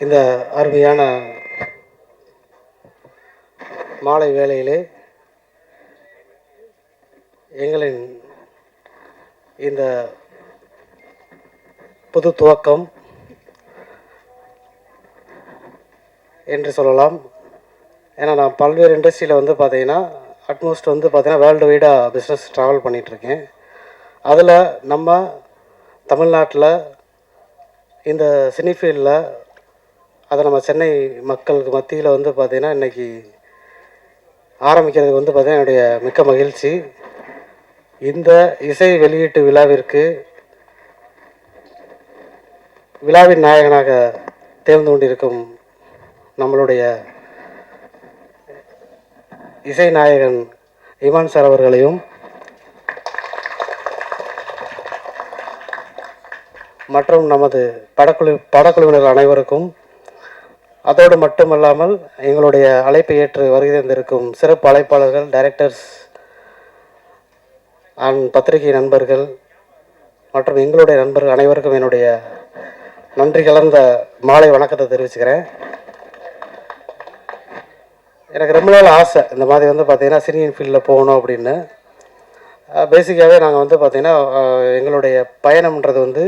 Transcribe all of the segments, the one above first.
இந்த அருமையான மாலை வேளையிலே எங்களின் இந்த புது துவக்கம் என்று சொல்லலாம். ஏன்னா நான் பல்வேறு இண்டஸ்ட்ரியில் வந்து பார்த்தீங்கன்னா அட்மோஸ்ட் வந்து பார்த்தீங்கன்னா வேர்ல்டு வைடாக பிஸ்னஸ் ட்ராவல் பண்ணிகிட்ருக்கேன். அதில் நம்ம தமிழ்நாட்டில் இந்த சினி ஃபீல்டில் அதை நம்ம சென்னை மக்களுக்கு மத்தியில் வந்து பார்த்திங்கன்னா இன்றைக்கி ஆரம்பிக்கிறதுக்கு வந்து பார்த்திங்கன்னா என்னுடைய மிக்க மகிழ்ச்சி. இந்த இசை வெளியீட்டு விழாவிற்கு விழாவின் நாயகனாக தேர்ந்து கொண்டிருக்கும் நம்மளுடைய இசை நாயகன் இமான் சார் அவர்களையும் மற்றும் நமது படக்குழுவினர் அனைவருக்கும், அதோடு மட்டுமல்லாமல் எங்களுடைய அழைப்பை ஏற்று வருகை தந்திருக்கும் சிறப்பு அழைப்பாளர்கள், டைரக்டர்ஸ் அண்ட் பத்திரிகை நண்பர்கள் மற்றும் எங்களுடைய நண்பர்கள் அனைவருக்கும் என்னுடைய நன்றி கலந்த மாலை வணக்கத்தை தெரிவிச்சுக்கிறேன். எனக்கு ரொம்ப நாள் ஆசை இந்த மாதிரி வந்து பார்த்திங்கன்னா சினி ஃபீல்டில் போகணும் அப்படின்னு. பேசிக்காகவே நாங்கள் வந்து பார்த்திங்கன்னா எங்களுடைய பயணம்ன்றது வந்து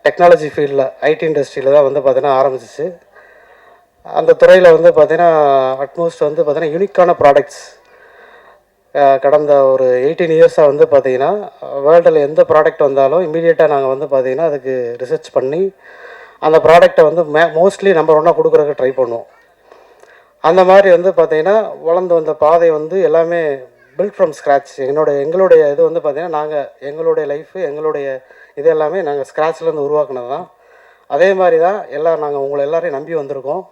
டெக்னாலஜி ஃபீல்டில் ஐடி இண்டஸ்ட்ரியில் தான் வந்து பார்த்திங்கன்னா ஆரம்பிச்சிச்சு. அந்த துறையில் வந்து பார்த்திங்கன்னா அட்மோஸ்ட் வந்து பார்த்திங்கன்னா யூனிக்கான ப்ராடக்ட்ஸ் கடந்த ஒரு 18 இயர்ஸாக வந்து பார்த்திங்கன்னா வேர்ல்டில் எந்த ப்ராடக்ட் வந்தாலும் இம்மீடியட்டாக நாங்கள் வந்து பார்த்திங்கன்னா அதுக்கு ரிசர்ச் பண்ணி அந்த ப்ராடக்டை வந்து மோஸ்ட்லி நம்பர் ஒன்னாக கொடுக்குறதுக்கு ட்ரை பண்ணுவோம். அந்த மாதிரி வந்து பார்த்திங்கன்னா வளர்ந்து வந்த பாதை வந்து எல்லாமே பில்ட் ஃப்ரம் ஸ்க்ராட்ச். எங்களுடைய இது வந்து பார்த்திங்கன்னா நாங்கள் எங்களுடைய லைஃபு எங்களுடைய இது எல்லாமே நாங்கள் ஸ்க்ராட்ச்லேருந்து உருவாக்குனது தான். அதே மாதிரி தான் நாங்கள் உங்களை எல்லோரையும் நம்பி வந்திருக்கோம்.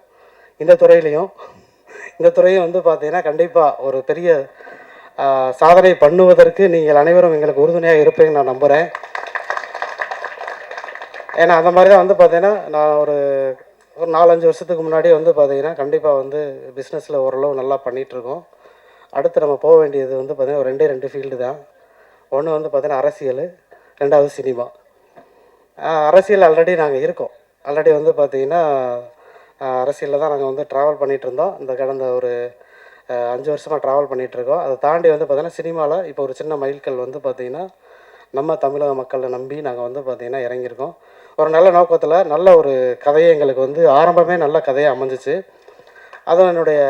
இந்த துறையும் வந்து பார்த்திங்கன்னா கண்டிப்பாக ஒரு பெரிய சாதனை பண்ணுவதற்கு நீங்கள் அனைவரும் எங்களுக்கு உறுதுணையாக இருப்பீங்கன்னு நான் நம்புகிறேன். ஏன்னா அந்த மாதிரி தான் வந்து பார்த்திங்கன்னா நான் ஒரு 4-5 வருஷத்துக்கு முன்னாடி வந்து பார்த்திங்கன்னா கண்டிப்பாக வந்து பிஸ்னஸில் ஓரளவு நல்லா பண்ணிகிட்ருக்கோம். அடுத்து நம்ம போக வேண்டியது வந்து பார்த்திங்கன்னா ஒரு 2 ஃபீல்டு தான். ஒன்று வந்து பார்த்திங்கன்னா அரசியல், 2வது சினிமா. அரசியல் ஆல்ரெடி நாங்கள் இருக்கோம். ஆல்ரெடி வந்து பார்த்திங்கன்னா அரசியலில் தான் நாங்கள் வந்து ட்ராவல் பண்ணிகிட்ருந்தோம். இந்த கடந்த ஒரு 5 வருஷமாக ட்ராவல் பண்ணிகிட்ருக்கோம். அதை தாண்டி வந்து பார்த்திங்கன்னா சினிமாவில் இப்போ ஒரு சின்ன மைல்கல் வந்து பார்த்திங்கன்னா நம்ம தமிழக மக்களை நம்பி நாங்கள் வந்து பார்த்திங்கன்னா இறங்கியிருக்கோம். ஒரு நல்ல நோக்கத்தில் நல்ல ஒரு கதையை எங்களுக்கு வந்து ஆரம்பமே நல்ல கதையாக அமைஞ்சிச்சு. அதுவும் என்னுடைய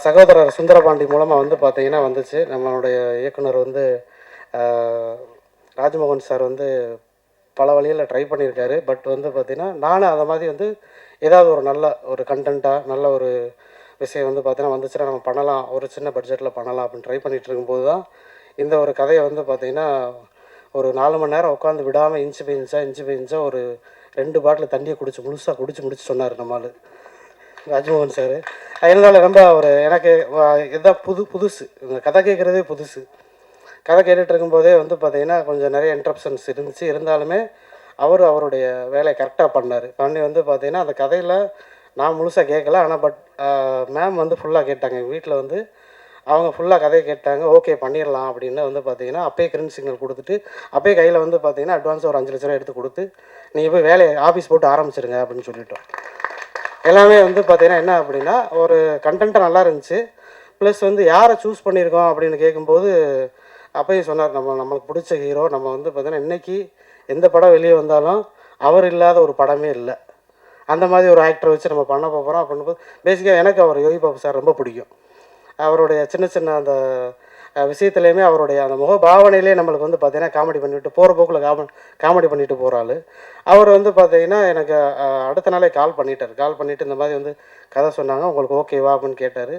சகோதரர் சுந்தரபாண்டி மூலமாக வந்து பார்த்திங்கன்னா வந்துச்சு. நம்மளுடைய இயக்குனர் வந்து ராஜ்மோகன் சார் வந்து பல வழியில் ட்ரை பண்ணியிருக்காரு. பட் வந்து பார்த்திங்கன்னா நானும் அதை மாதிரி வந்து ஏதாவது ஒரு நல்ல ஒரு கண்டென்ட்டாக நல்ல ஒரு விஷயம் வந்து பார்த்திங்கன்னா வந்துச்சுன்னா நம்ம பண்ணலாம், ஒரு சின்ன பட்ஜெட்டில் பண்ணலாம் அப்படின்னு ட்ரை பண்ணிகிட்டு இருக்கும்போது தான் இந்த ஒரு கதையை வந்து பார்த்திங்கன்னா ஒரு 4 மணி நேரம் உட்காந்து விடாமல் இன்ச்சு பை இன்ச்சாக ஒரு 2 பாட்டில் தண்ணியை முழுசாக குடிச்சு முடிச்சு சொன்னார் நம்மால் ராஜ்மோகன் சார். அதனால ரொம்ப ஒரு எனக்கு இதுதான் புதுசு இந்த கதை கேட்குறதே புதுசு. கதை கேட்டுட்டு இருக்கும்போதே வந்து பார்த்திங்கன்னா கொஞ்சம் நிறைய இன்ட்ரப்ஷன்ஸ் இருந்தாலுமே அவருடைய வேலையை கரெக்டாக பண்ணி வந்து பார்த்திங்கன்னா அந்த கதையில் நான் முழுசாக கேட்கல. ஆனால் மேம் வந்து ஃபுல்லாக கேட்டாங்க. எங்கள் வீட்டில் வந்து அவங்க ஃபுல்லாக கதையை கேட்டாங்க. ஓகே பண்ணிடலாம் அப்படின்னு வந்து பார்த்திங்கன்னா அப்போயே கிரீன் சிக்னல் கொடுத்துட்டு அப்போயே கையில் வந்து பார்த்திங்கன்னா அட்வான்ஸ் ஒரு 5 லட்ச ரூபா எடுத்து கொடுத்து நீங்கள் போய் வேலையை ஆஃபீஸ் போட்டு ஆரம்பிச்சிருங்க அப்படின்னு சொல்லிட்டோம். எல்லாமே வந்து பார்த்திங்கன்னா என்ன அப்படின்னா ஒரு கண்டென்ட்டாக நல்லா இருந்துச்சு. ப்ளஸ் வந்து யாரை சூஸ் பண்ணியிருக்கோம் அப்படின்னு கேட்கும்போது அப்போயும் சொன்னார், நம்மளுக்கு பிடிச்ச ஹீரோ. நம்ம வந்து பார்த்திங்கன்னா இன்றைக்கி எந்த படம் வெளியே வந்தாலும் அவர் இல்லாத ஒரு படமே இல்லை. அந்த மாதிரி ஒரு ஆக்டரை வச்சு நம்ம பண்ண போகிறோம் அப்படின்போது பேசிக்காக எனக்கு அவர் யோகி பாபு சார் ரொம்ப பிடிக்கும். அவருடைய சின்ன அந்த விஷயத்துலையுமே அவருடைய அந்த முகபாவனையிலே நம்மளுக்கு வந்து பார்த்திங்கன்னா காமெடி பண்ணிவிட்டு போகிற போக்கில் காமெடி பண்ணிட்டு போகிறாள். அவர் வந்து பார்த்திங்கன்னா எனக்கு அடுத்த நாளே கால் பண்ணிவிட்டு இந்த மாதிரி வந்து கதை சொன்னாங்க, உங்களுக்கு ஓகேவா அப்படின்னு கேட்டார்.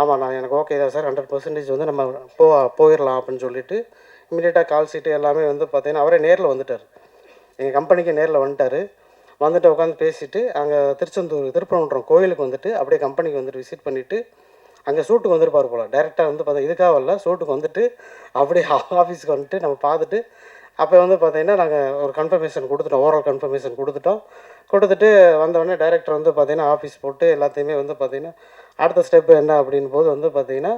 ஆமாம் எனக்கு ஓகே தான் சார், 100% வந்து நம்ம போயிடலாம் அப்படின்னு சொல்லிவிட்டு இமீடியட்டாக கால் சீட்டு எல்லாமே வந்து பார்த்திங்கன்னா அவரே நேரில் வந்துட்டார். எங்கள் கம்பெனிக்கு நேரில் வந்துட்டு உட்காந்து பேசிவிட்டு அங்கே திருப்பரங்குன்றம் கோயிலுக்கு வந்துட்டு அப்படியே கம்பெனிக்கு வந்துட்டு விசிட் பண்ணிவிட்டு அங்கே ஷூட்டுக்கு வந்துருப்பார் போல். டேரெக்டாக வந்து பார்த்தா இதுக்காக வரல, ஷூட்டுக்கு வந்துட்டு அப்படியே ஆஃபீஸுக்கு வந்துட்டு நம்ம பார்த்துட்டு அப்போ வந்து பார்த்திங்கன்னா நாங்கள் ஒரு கன்ஃபர்மேஷன் கொடுத்துட்டோம், ஓரல் கன்ஃபர்மேஷன் கொடுத்துட்டு வந்தோடனே டைரக்டர் வந்து பார்த்திங்கன்னா ஆஃபீஸ் போட்டு எல்லாத்தையுமே வந்து பார்த்திங்கன்னா அடுத்த ஸ்டெப்பு என்ன அப்படின் போது வந்து பார்த்திங்கன்னா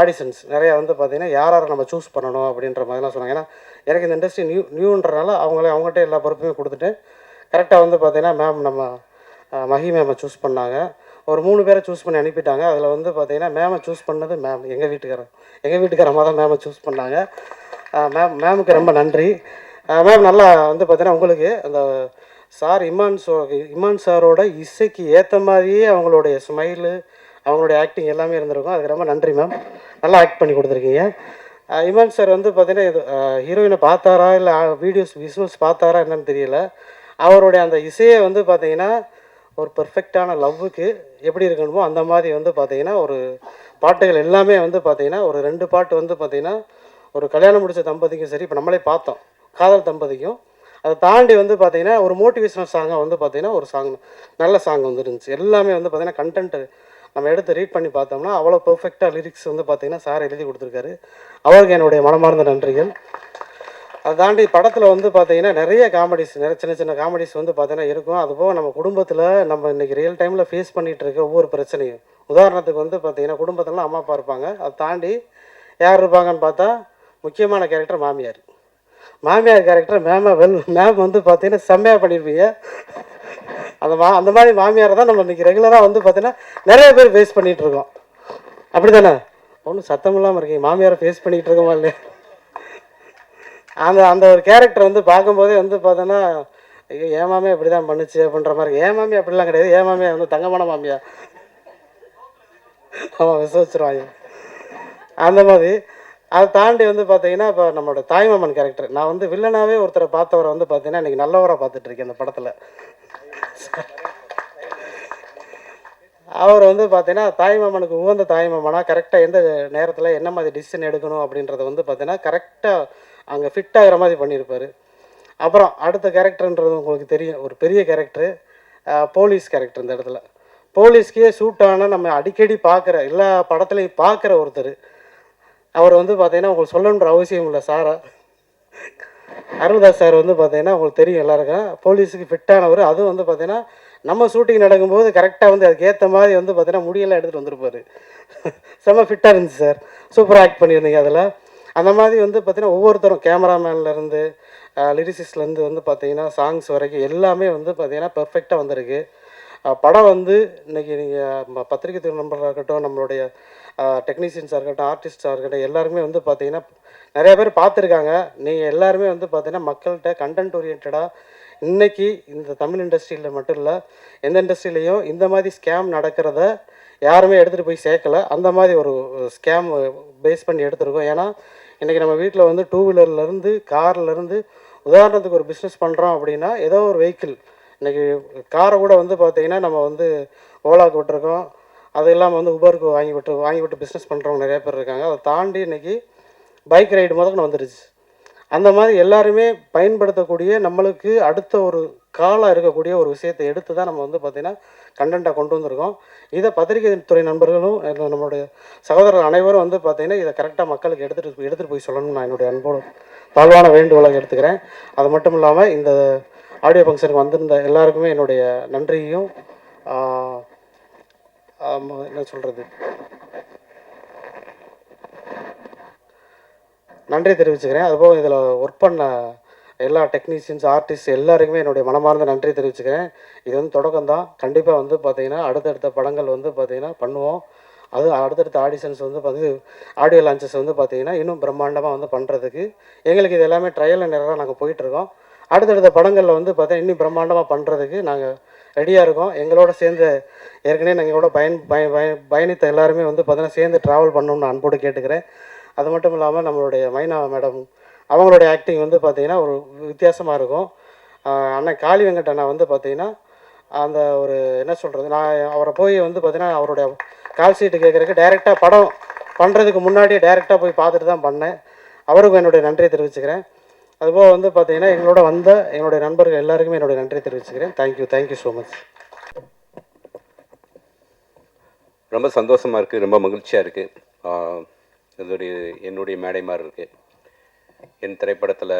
ஆடிஷன்ஸ் நிறையா வந்து பார்த்திங்கன்னா யாரை நம்ம சூஸ் பண்ணணும் அப்படின்ற மாதிரிலாம் சொன்னாங்க. ஏன்னா எனக்கு இந்த இண்டஸ்ட்ரி நியூன்றனால அவங்கள்ட்ட எல்லா பொறுப்புமே கொடுத்துட்டு கரெக்டாக வந்து பார்த்தீங்கன்னா மேம் நம்ம மஹி மேமை சூஸ் பண்ணாங்க. ஒரு 3 பேரை சூஸ் பண்ணி அனுப்பிட்டாங்க. அதில் வந்து பார்த்தீங்கன்னா மேமை சூஸ் பண்ணது மேம் எங்கள் வீட்டுக்காரம்மா தான் மேமை சூஸ் பண்ணாங்க. மேமுக்கு ரொம்ப நன்றி. மேம் நல்லா வந்து பார்த்தீங்கன்னா உங்களுக்கு அந்த சார் இமான் சாரோட இசைக்கு ஏற்ற மாதிரியே அவங்களுடைய ஸ்மைலு, அவங்களுடைய ஆக்டிங் எல்லாமே இருந்திருக்கும். அதுக்கு ரொம்ப நன்றி மேம். நல்லா ஆக்ட் பண்ணி கொடுத்துருக்கீங்க. இமான் சார் வந்து பார்த்தீங்கன்னா இது ஹீரோயினை பார்த்தாரா இல்லை விஷுவல்ஸ் பார்த்தாரா என்னன்னு தெரியல. அவருடைய அந்த இசையை வந்து பார்த்தீங்கன்னா ஒரு பெர்ஃபெக்டான லவ்வுக்கு எப்படி இருக்கணுமோ அந்த மாதிரி வந்து பார்த்தீங்கன்னா ஒரு பாட்டுகள் எல்லாமே வந்து பார்த்தீங்கன்னா ஒரு 2 பாட்டு வந்து பார்த்தீங்கன்னா ஒரு கல்யாணம் முடித்த தம்பதிக்கும் சரி, இப்போ நம்மளே பார்த்தோம் காதல் தம்பதிக்கும், அதை தாண்டி வந்து பார்த்தீங்கன்னா ஒரு மோட்டிவேஷனல் சாங்காக வந்து பார்த்தீங்கன்னா ஒரு சாங் நல்ல சாங் வந்து இருந்துச்சு. எல்லாமே வந்து பார்த்தீங்கன்னா கண்டென்ட்டு நம்ம எடுத்து ரீட் பண்ணி பார்த்தோம்னா அவ்வளோ பெர்ஃபெக்டாக லிரிக்ஸ் வந்து பார்த்தீங்கன்னா சார் எழுதி கொடுத்துருக்காரு. அவருக்கு என்னுடைய மனமார்ந்த நன்றிகள். அதை தாண்டி படத்தில் வந்து பார்த்தீங்கன்னா நிறைய சின்ன சின்ன காமெடிஸ் வந்து பார்த்தீங்கன்னா இருக்கும். அதுபோக நம்ம குடும்பத்தில் நம்ம இன்றைக்கி ரியல் டைமில் ஃபேஸ் பண்ணிகிட்டு இருக்க ஒவ்வொரு பிரச்சனையும், உதாரணத்துக்கு வந்து பார்த்தீங்கன்னா குடும்பத்திலலாம் அம்மா அப்பா இருப்பாங்க. அதை தாண்டி யார் இருப்பாங்கன்னு பார்த்தா முக்கியமான கேரக்டர் மாமியார் கேரக்டர் மேம் வந்து பார்த்தீங்கன்னா செம்மையாக பண்ணியிருப்பீங்க. அந்த மாதிரி மாமியாரை தான் நம்ம இன்றைக்கி ரெகுலராக வந்து பார்த்தீங்கன்னா நிறைய பேர் ஃபேஸ் பண்ணிகிட்ருக்கோம். அப்படி தானே? ஒன்றும் சத்தம் இல்லாமல் இருக்கீங்க. மாமியாரை ஃபேஸ் பண்ணிகிட்டு இருக்கோமா இல்லையா? அந்த ஒரு கேரக்டர் வந்து பார்க்கும்போதே வந்து பார்த்தோன்னா ஐயோ ஏன் மாமியா இப்படி தான் பண்ணுச்சு அப்படின்ற மாதிரி. ஏன் மாமியா அப்படிலாம் கிடையாது. ஏன் மாமியா வந்து தங்கமான மாமியா. ஆமாம், விசுவச்சிருவாங்க அந்த மாதிரி. அதை தாண்டி வந்து பார்த்தீங்கன்னா இப்போ நம்மளோட தாய்மாமன் கேரக்டர், நான் வந்து வில்லனாகவே ஒருத்தரை பார்த்தவரை வந்து பார்த்தீங்கன்னா இன்றைக்கி நல்லவராக பார்த்துட்ருக்கேன் அந்த படத்தில். அவர் வந்து பார்த்தீங்கன்னா தாய்மாமனுக்கு உகந்த தாய்மாமனா கரெக்டாக எந்த நேரத்தில் என்ன மாதிரி டிசிஷன் எடுக்கணும் அப்படின்றத வந்து பார்த்தீங்கன்னா கரெக்டாக அங்கே ஃபிட் ஆகிற மாதிரி பண்ணியிருப்பார். அப்புறம் அடுத்த கேரக்டர்ன்றது உங்களுக்கு தெரியும், ஒரு பெரிய கேரக்டரு, போலீஸ் கேரக்டர். இந்த இடத்துல போலீஸ்க்கே சூட்டான நம்ம அடிக்கடி பார்க்குற எல்லா படத்துலையும் பார்க்குற ஒருத்தர். அவர் வந்து பார்த்தீங்கன்னா உங்களுக்கு சொல்லணுன்ற அவசியம் இல்லை. அருள்தாஸ் சார் வந்து பார்த்தீங்கன்னா உங்களுக்கு தெரியும் எல்லாருக்கும், போலீஸுக்கு ஃபிட்டானவர். அதுவும் வந்து பார்த்தீங்கன்னா நம்ம ஷூட்டிங் நடக்கும்போது கரெக்டாக வந்து அதுக்கு ஏற்ற மாதிரி வந்து பார்த்தீங்கன்னா முடியெல்லாம் எடுத்துகிட்டு வந்திருப்பார். செம்ம ஃபிட்டாக இருந்துச்சு சார். சூப்பராக ஆக்ட் பண்ணியிருந்தீங்க அதில். அந்த மாதிரி வந்து பார்த்தீங்கன்னா ஒவ்வொருத்தரும் கேமராமேன்லேருந்து லிரிசிஸ்ட்லேருந்து வந்து பார்த்தீங்கன்னா சாங்ஸ் வரைக்கும் எல்லாமே வந்து பார்த்தீங்கன்னா பெர்ஃபெக்டாக வந்திருக்கு. படம் வந்து இன்றைக்கி நீங்கள் பத்திரிகை நண்பர்களாக இருக்கட்டும், நம்மளுடைய டெக்னீஷியன்ஸாக இருக்கட்டும், ஆர்டிஸ்டாக இருக்கட்டும், எல்லாருமே வந்து பார்த்தீங்கன்னா நிறைய பேர் பார்த்துருக்காங்க. நீங்கள் எல்லாருமே வந்து பார்த்தீங்கன்னா மக்கள்கிட்ட கண்டென்ட் ஓரியன்டாக இன்றைக்கி இந்த தமிழ் இண்டஸ்ட்ரியில் மட்டும் இல்லை, எந்த இண்டஸ்ட்ரியிலையும் இந்த மாதிரி ஸ்கேம் நடக்கிறத யாருமே எடுத்துகிட்டு போய் சேர்க்கலை. அந்த மாதிரி ஒரு ஸ்கேம் பேஸ் பண்ணி எடுத்துருக்கோம். ஏன்னா இன்றைக்கி நம்ம வீட்டில் வந்து 2 வீலர்லேருந்து கார்லேருந்து உதாரணத்துக்கு ஒரு பிஸ்னஸ் பண்ணுறோம் அப்படின்னா ஏதோ ஒரு வெஹிக்கிள், இன்றைக்கி காரை கூட வந்து பார்த்திங்கன்னா நம்ம வந்து ஓலாவுக்கு விட்டுருக்கோம். அது இல்லாமல் வந்து உபருக்கு வாங்கி விட்டு பிஸ்னஸ் பண்ணுறவங்க நிறைய பேர் இருக்காங்க. அதை தாண்டி இன்றைக்கி பைக் ரைடு முதல்ல வந்துடுச்சு. அந்த மாதிரி எல்லாருமே பயன்படுத்தக்கூடிய நம்மளுக்கு அடுத்த ஒரு காலம் இருக்கக்கூடிய ஒரு விஷயத்தை எடுத்து தான் நம்ம வந்து பார்த்திங்கன்னா கண்டென்ட்டாக கொண்டு வந்திருக்கோம். இதை பத்திரிகை துறை நண்பர்களும் நம்மளுடைய சகோதரர்கள் அனைவரும் வந்து பார்த்திங்கன்னா இதை கரெக்டாக மக்களுக்கு எடுத்துகிட்டு போய் சொல்லணும்னு நான் என்னுடைய அன்போடு தாழ்வான வேண்டுகோளாக எடுத்துக்கிறேன். அது மட்டும் இல்லாமல் இந்த ஆடியோ ஃபங்க்ஷனுக்கு வந்திருந்த எல்லாருக்குமே என்னுடைய நன்றியையும் என்ன சொல்கிறது நன்றி தெரிவிச்சுக்கிறேன். அதுபோக இதில் ஒர்க் பண்ண எல்லா டெக்னீஷியன்ஸ், ஆர்டிஸ்ட் எல்லாருக்குமே என்னுடைய மனமார்ந்த நன்றி தெரிவிச்சுக்கிறேன். இது வந்து தொடக்கம் தான். கண்டிப்பாக வந்து பார்த்திங்கன்னா அடுத்தடுத்த படங்கள் வந்து பார்த்திங்கன்னா பண்ணுவோம். அது அடுத்தடுத்த ஆடிஷன்ஸ் வந்து ஆடியோ லான்ச்சஸ் வந்து பார்த்திங்கன்னா இன்னும் பிரம்மாண்டமாக வந்து பண்ணுறதுக்கு எங்களுக்கு இது எல்லாமே ட்ரையல் அண்ட் எரராக நாங்கள் போயிட்டுருக்கோம். அடுத்தடுத்த படங்களில் வந்து பார்த்தீங்கன்னா இன்னும் பிரம்மாண்டமாக பண்ணுறதுக்கு நாங்கள் ரெடியாக இருக்கோம். எங்களோட சேர்ந்து ஏற்கனவே நாங்கள் எங்களோட பயணித்த எல்லாருமே வந்து பார்த்தீங்கன்னா சேர்ந்து ட்ராவல் பண்ணணும்னு அன்போடு கேட்டுக்கிறேன். அது மட்டும் இல்லாமல் நம்மளுடைய மைனா மேடம் அவங்களுடைய ஆக்டிங் வந்து பார்த்திங்கன்னா ஒரு வித்தியாசமாக இருக்கும். அண்ணன் காளி வெங்கட் அண்ணா வந்து பார்த்திங்கன்னா அந்த ஒரு என்ன சொல்கிறது, நான் அவரை போய் வந்து பார்த்திங்கன்னா அவருடைய கால் ஷீட்டு கேட்குறதுக்கு டைரெக்டாக படம் பண்ணுறதுக்கு முன்னாடியே டைரெக்டாக போய் பார்த்துட்டு தான் பண்ணேன். அவருக்கும் என்னுடைய நன்றியை தெரிவிச்சுக்கிறேன். அதுபோல் வந்து பார்த்திங்கன்னா எங்களோட வந்த என்னுடைய நண்பர்கள் எல்லாருக்குமே என்னுடைய நன்றியை தெரிவிச்சுக்கிறேன். Thank you so much. ரொம்ப சந்தோஷமாக இருக்குது, ரொம்ப மகிழ்ச்சியாக இருக்குது. இதோடைய என்னுடைய மேடை மாதிரி இருக்குது. என் திரைப்படத்தில்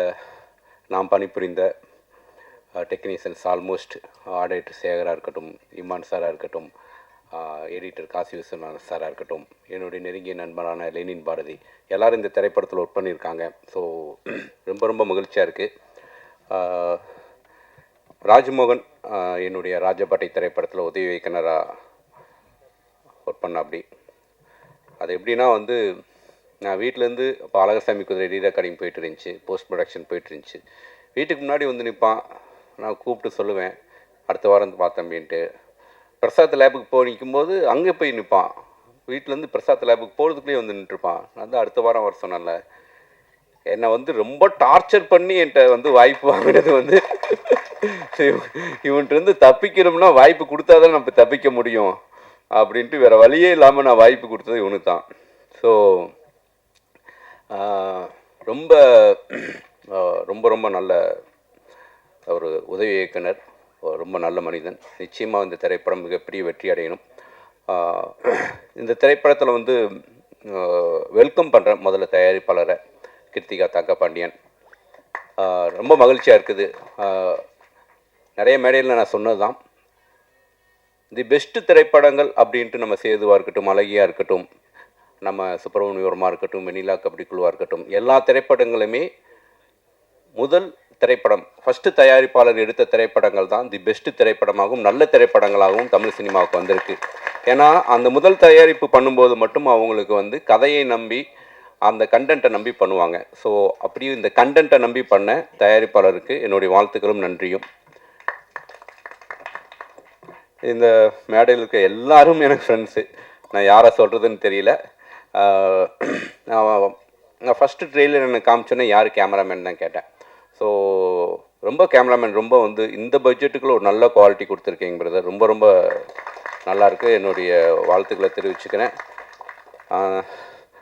நாம் பணிபுரிந்த டெக்னீஷியன்ஸ் ஆல்மோஸ்ட் ஆடிட்டர் சேகராக இருக்கட்டும், இமான் சாராக இருக்கட்டும், எடிட்டர் காசி விஸ்வநாதன் சாராக இருக்கட்டும், என்னுடைய நெருங்கிய நண்பரான லெனின் பாரதி, எல்லோரும் இந்த திரைப்படத்தில் ஒர்க் பண்ணியிருக்காங்க. ஸோ ரொம்ப ரொம்ப மகிழ்ச்சியாக இருக்குது. ராஜ்மோகன் என்னுடைய ராஜபாட்டை திரைப்படத்தில் உதவி இயக்குனராக ஒர்க் பண்ண அப்படி. அது எப்படின்னா வந்து நான் வீட்டிலேருந்து இப்போ அழகசாமி குதிரை ரீ ரெக்கார்டிங் போயிட்டு இருந்துச்சு, போஸ்ட் ப்ரொடக்ஷன் போயிட்டு இருந்துச்சு. வீட்டுக்கு முன்னாடி வந்து நிற்பான், நான் கூப்பிட்டு சொல்லுவேன் அடுத்த வாரம் பார்த்தேன் அப்படின்ட்டு. பிரசாத் லேபுக்கு போய் நிற்கும்போது அங்கே போய் நிற்பான், வீட்டிலேருந்து பிரசாத் லேபுக்கு போகிறதுக்குள்ளேயே வந்து நின்றுப்பான். நான் வந்து அடுத்த வாரம் வர சொன்னேன்ல. என்னை வந்து ரொம்ப டார்ச்சர் பண்ணி என்கிட்ட வந்து வாய்ப்பு வாங்கினது வந்து இவன்ட்டு தப்பிக்கணும்னா வாய்ப்பு கொடுத்தா தான் நம்ம தப்பிக்க முடியும் அப்படின்ட்டு வேறு வழியே இல்லாமல் நான் வாய்ப்பு கொடுத்தது இவனுக்கு தான். ஸோ ரொம்ப ரொம்ப ரொம்ப நல்ல ஒரு உதவி இயக்குனர், ரொம்ப நல்ல மனிதன். நிச்சயமாக இந்த திரைப்படம் மிகப்பெரிய வெற்றி அடையணும். இந்த திரைப்படத்தில் வந்து வெல்கம் பண்ணுறேன் முதல்ல தயாரிப்பாளரை கிருத்திகா தங்கபாண்டியன். ரொம்ப மகிழ்ச்சியாக இருக்குது. நிறைய மேடையில் நான் சொன்னது தான், தி பெஸ்ட்டு திரைப்படங்கள் அப்படின்ட்டு நம்ம சேதுவாக இருக்கட்டும், அழகியாக இருக்கட்டும், நம்ம சுப்பிரமணியவரமாக இருக்கட்டும், வெண்ணிலா கபடி குழுவாக இருக்கட்டும், எல்லா திரைப்படங்களுமே முதல் திரைப்படம் ஃபஸ்ட்டு தயாரிப்பாளர் எடுத்த திரைப்படங்கள் தான் தி பெஸ்ட்டு திரைப்படமாகவும் நல்ல திரைப்படங்களாகவும் தமிழ் சினிமாவுக்கு வந்திருக்கு. ஏன்னா அந்த முதல் தயாரிப்பு பண்ணும்போது மட்டும் அவங்களுக்கு வந்து கதையை நம்பி அந்த கண்டென்ட்டை நம்பி பண்ணுவாங்க. ஸோ அப்படியே இந்த கண்டென்ட்டை நம்பி பண்ண தயாரிப்பாளருக்கு என்னுடைய வாழ்த்துக்களும் நன்றியும். இந்த மேடையில் இருக்க எல்லாரும் எனக்கு ஃப்ரெண்ட்ஸு, நான் யாரை சொல்கிறதுன்னு தெரியல. நான் ஃபஸ்ட்டு ட்ரெயிலர் எனக்கு காமிச்சோன்னே யார் கேமராமேன் தான் கேட்டேன். ஸோ ரொம்ப கேமராமேன் ரொம்ப வந்து இந்த பட்ஜெட்டுக்குள்ளே ஒரு நல்ல குவாலிட்டி கொடுத்துருக்கீங்க பிரதர், ரொம்ப ரொம்ப நல்லாயிருக்கு. என்னுடைய வாழ்த்துக்களை தெரிவிச்சுக்கிறேன்.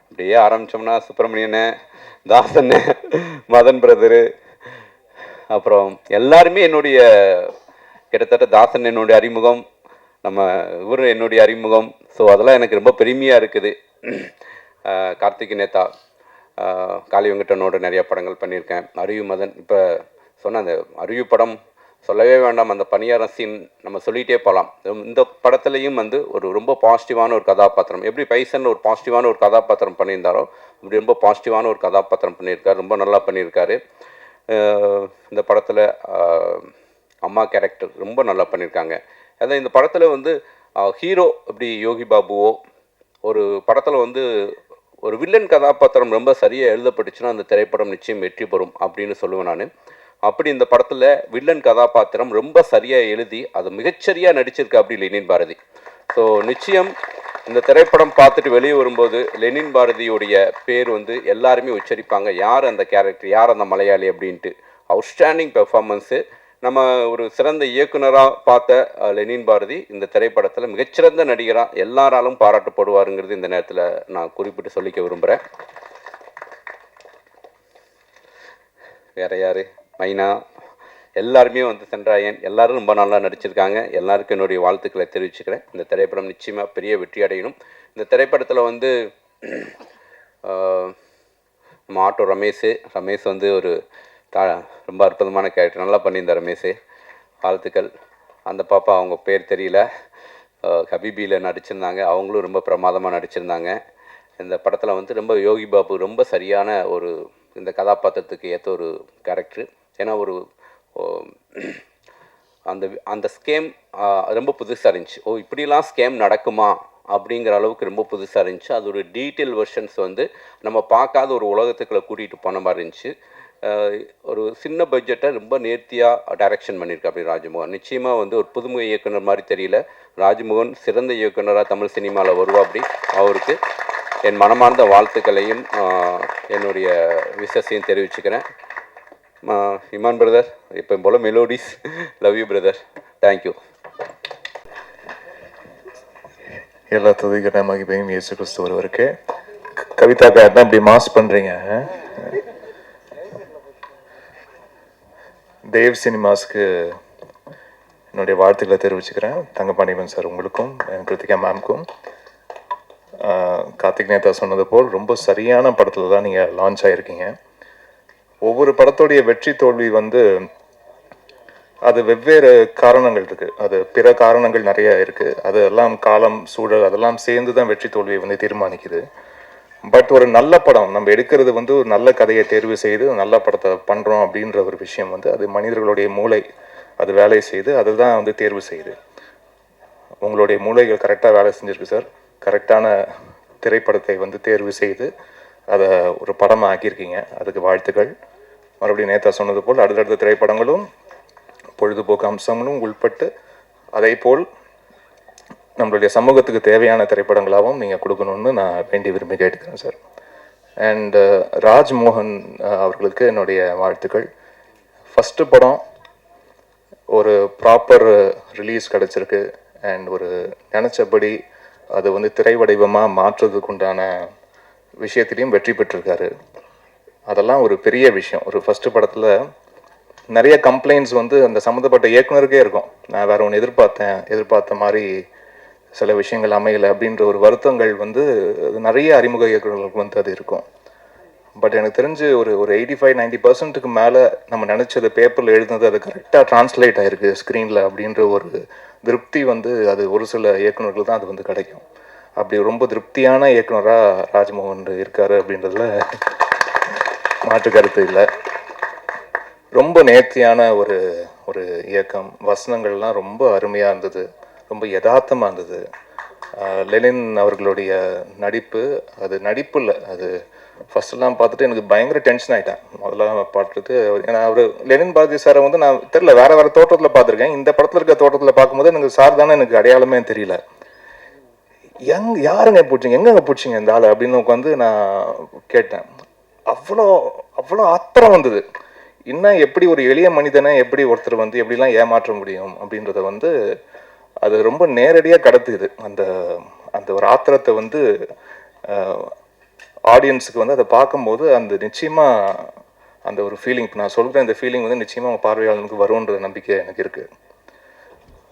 அப்படியே ஆரம்பித்தோம்னா சுப்பிரமணியனே, தாசன்னு, மதன் பிரதரு, அப்புறம் எல்லாருமே என்னுடைய கிட்டத்தட்ட தாசன் என்னுடைய அறிமுகம், நம்ம இவர் என்னுடைய அறிமுகம். ஸோ அதெல்லாம் எனக்கு ரொம்ப பெருமையாக இருக்குது. கார்த்திக் நேதா, காளி வெங்கடனோட நிறையா படங்கள் பண்ணியிருக்கேன். அருவி மதன், இப்போ சொன்ன அந்த அருவி படம் சொல்லவே வேண்டாம், அந்த பணியாரம் சீன் நம்ம சொல்லிகிட்டே போகலாம். இந்த படத்துலையும் வந்து ஒரு ரொம்ப பாசிட்டிவான ஒரு கதாபாத்திரம், எப்படி பைசன் ஒரு பாசிட்டிவான ஒரு கதாபாத்திரம் பண்ணியிருந்தாரோ அப்படி ரொம்ப பாசிட்டிவான ஒரு கதாபாத்திரம் பண்ணியிருக்காரு, ரொம்ப நல்லா பண்ணியிருக்காரு. இந்த படத்தில் அம்மா கேரக்டர் ரொம்ப நல்லா பண்ணியிருக்காங்க. அதான் இந்த படத்தில் வந்து ஹீரோ இப்படி யோகி பாபுவோ, ஒரு படத்தில் வந்து ஒரு வில்லன் கதாபாத்திரம் ரொம்ப சரியாக எழுதப்பட்டுச்சுன்னா அந்த திரைப்படம் நிச்சயம் வெற்றி பெறும் அப்படின்னு சொல்லுவேன் நான். அப்படி இந்த படத்தில் வில்லன் கதாபாத்திரம் ரொம்ப சரியாக எழுதி அது மிகச்சரியாக நடிச்சிருக்கு அப்படி லெனின் பாரதி. ஸோ நிச்சயம் இந்த திரைப்படம் பார்த்துட்டு வெளியே வரும்போது லெனின் பாரதியுடைய பேர் வந்து எல்லாருமே உச்சரிப்பாங்க, யார் அந்த கேரக்டர், யார் அந்த மலையாளி அப்படின்ட்டு. Outstanding performance. நம்ம ஒரு சிறந்த இயக்குனராக பார்த்த லெனின் பாரதி இந்த திரைப்படத்தில் மிகச்சிறந்த நடிகராக எல்லாராலும் பாராட்டப்படுவாருங்கிறது இந்த நேரத்தில் நான் குறிப்பிட்டு சொல்லிக்க விரும்புகிறேன். வேறு யார், மைனா, எல்லாருமே வந்து சென்றாயன், எல்லோரும் ரொம்ப நல்லா நடிச்சிருக்காங்க. எல்லாருக்கும் என்னுடைய வாழ்த்துக்களை தெரிவிச்சுக்கிறேன். இந்த திரைப்படம் நிச்சயமாக பெரிய வெற்றி அடையணும். இந்த திரைப்படத்தில் வந்து நம்ம ஆட்டோ ரமேஷ் வந்து ஒரு ரொம்ப அற்புதமான கேரக்டர், நல்லா பண்ணியிருந்தார் ரமேஷ், வாழ்த்துக்கள். அந்த பாப்பா அவங்க பேர் தெரியல, ஹபீபியில் நடிச்சிருந்தாங்க, அவங்களும் ரொம்ப பிரமாதமாக நடிச்சிருந்தாங்க. இந்த படத்தில் வந்து ரொம்ப யோகி பாபு ரொம்ப சரியான ஒரு இந்த கதாபாத்திரத்துக்கு ஏற்ற ஒரு கேரக்டர். ஏன்னா ஒரு அந்த ஸ்கேம் ரொம்ப புதுசாக இருந்துச்சு. இப்படிலாம் ஸ்கேம் நடக்குமா அப்படிங்கிற அளவுக்கு ரொம்ப புதுசாக இருந்துச்சு. அது ஒரு டீட்டெயில் வெர்ஷன்ஸ் வந்து நம்ம பார்க்காத ஒரு உலகத்துக்குள்ளே கூட்டிகிட்டு போன மாதிரி இருந்துச்சு. ஒரு சின்ன பட்ஜெட்டை ரொம்ப நேர்த்தியாக டைரக்ஷன் பண்ணியிருக்கா அப்படி ராஜ்மோகன். நிச்சயமாக வந்து ஒரு புதுமுக இயக்குனர் மாதிரி தெரியல, ராஜ்மோகன் சிறந்த இயக்குனராக தமிழ் சினிமாவில் வருவா. அப்படி அவருக்கு என் மனமார்ந்த வாழ்த்துக்களையும் என்னுடைய விஷஸையும் தெரிவிச்சுக்கிறேன். இமான் பிரதர், இப்போ போல் melodies, love you brother, thank you. எல்லா துதிக்கிற மகிமையும் இயேசு கிறிஸ்து ஒருவருக்கு. கவிதா தான் இப்படி மாஸ் பண்ணுறீங்க. தேவ் சினிமாஸ்க்கு என்னுடைய வாழ்த்துக்களை தெரிவிச்சுக்கிறேன். தங்கபாண்டியன் சார் உங்களுக்கும், கிருத்திகா மேம்க்கும். கார்த்திக் நேதா சொன்னது போல் ரொம்ப சரியான படத்தில் தான் நீங்கள் லான்ச் ஆகிருக்கீங்க. ஒவ்வொரு படத்தோடைய வெற்றி தோல்வி வந்து அது வெவ்வேறு காரணங்கள் இருக்குது, அது பிற காரணங்கள் நிறைய இருக்குது. அதெல்லாம் காலம், சூழல் அதெல்லாம் சேர்ந்து தான் வெற்றி தோல்வியை வந்து தீர்மானிக்குது. பட் ஒரு நல்ல படம் நம்ம எடுக்கிறது வந்து ஒரு நல்ல கதையை தேர்வு செய்து நல்ல படத்தை பண்ணுறோம் அப்படின்ற ஒரு விஷயம் வந்து அது மனிதர்களுடைய மூளை அது வேலை செய்து அதுதான் வந்து தேர்வு செய்யுது. உங்களுடைய மூளைகள் கரெக்டாக வேலை செஞ்சுருக்கு சார். கரெக்டான திரைப்படத்தை வந்து தேர்வு செய்து அதை ஒரு படமாக ஆக்கியிருக்கீங்க. அதுக்கு வாழ்த்துக்கள். மறுபடியும் நேத்தா சொன்னது போல் அடுத்தடுத்த திரைப்படங்களும் பொழுதுபோக்கு அம்சங்களும் உள்பட்டு அதே போல் நம்மளுடைய சமூகத்துக்கு தேவையான திரைப்படங்களாகவும் நீங்கள் கொடுக்கணும்னு நான் வேண்டி விரும்பி கேட்டுக்கிறேன் சார். அண்ட் ராஜ்மோகன் அவர்களுக்கு என்னுடைய வாழ்த்துக்கள். ஃபஸ்ட்டு படம் ஒரு ப்ராப்பர் ரிலீஸ் கிடச்சிருக்கு. அண்ட் ஒரு நினச்சபடி அது வந்து திரை வடிவமாக மாற்றுறதுக்கு உண்டான விஷயத்திலையும் வெற்றி பெற்றிருக்காரு. அதெல்லாம் ஒரு பெரிய விஷயம். ஒரு ஃபஸ்ட்டு படத்தில் நிறைய கம்ப்ளைண்ட்ஸ் வந்து அந்த சம்மந்தப்பட்ட இயக்குனருக்கே இருக்கும். நான் வேற ஒன்று எதிர்பார்த்த மாதிரி சில விஷயங்கள் அமையலை அப்படின்ற ஒரு வருத்தங்கள் வந்து நிறைய அறிமுக இயக்குநர்களுக்கு வந்து அது இருக்கும். பட் எனக்கு தெரிஞ்சு ஒரு 85-90% மேலே நம்ம நினச்சது பேப்பரில் எழுதுனது அது கரெக்டாக டிரான்ஸ்லேட் ஆகிருக்கு ஸ்க்ரீனில் அப்படின்ற ஒரு திருப்தி வந்து அது ஒரு சில இயக்குநர்கள் தான் அது வந்து கிடைக்கும். அப்படி ரொம்ப திருப்தியான இயக்குனராக ராஜ்மோகன் இருக்கார் அப்படின்றதுல மாற்று கருத்து இல்லை. ரொம்ப நேர்த்தியான ஒரு இயக்கம். வசனங்கள்லாம் ரொம்ப அருமையாக இருந்தது, ரொம்ப யதார்த்தமாக இருந்தது. லெனின் அவர்களுடைய நடிப்பு, அது நடிப்பு இல்லை, அது ஃபஸ்ட்டெல்லாம் பார்த்துட்டு எனக்கு பயங்கர டென்ஷன் ஆகிட்டேன் முதல்ல பார்த்துட்டு. ஏன்னா அவர் லெனின் பாரதி சாரை வந்து நான் தெரியல வேறு தோற்றத்தில் பார்த்துருக்கேன். இந்த படத்தில் இருக்க தோற்றத்தில் பார்க்கும்போது எனக்கு சார் தானே எனக்கு அடையாளமே தெரியல. யாருங்க பிடிச்சிங்க, எங்கெங்க பிடிச்சிங்க இந்த ஆள் அப்படின்னு உட்காந்து நான் கேட்டேன். அவ்வளோ ஆத்திரம் வந்தது. இன்னும் எப்படி ஒரு எளிய மனிதனை எப்படி ஒருத்தர் வந்து எப்படிலாம் ஏமாற்ற முடியும் அப்படின்றத வந்து அது ரொம்ப நேரடியாக கடத்துது. அந்த ஒரு ஆத்திரத்தை வந்து ஆடியன்ஸுக்கு வந்து அதை பார்க்கும்போது அந்த நிச்சயமாக அந்த ஒரு ஃபீலிங், இப்போ நான் சொல்கிறேன், இந்த ஃபீலிங் வந்து நிச்சயமாக அவங்க பார்வையாளனுக்கு வரும்ன்ற நம்பிக்கை எனக்கு இருக்குது.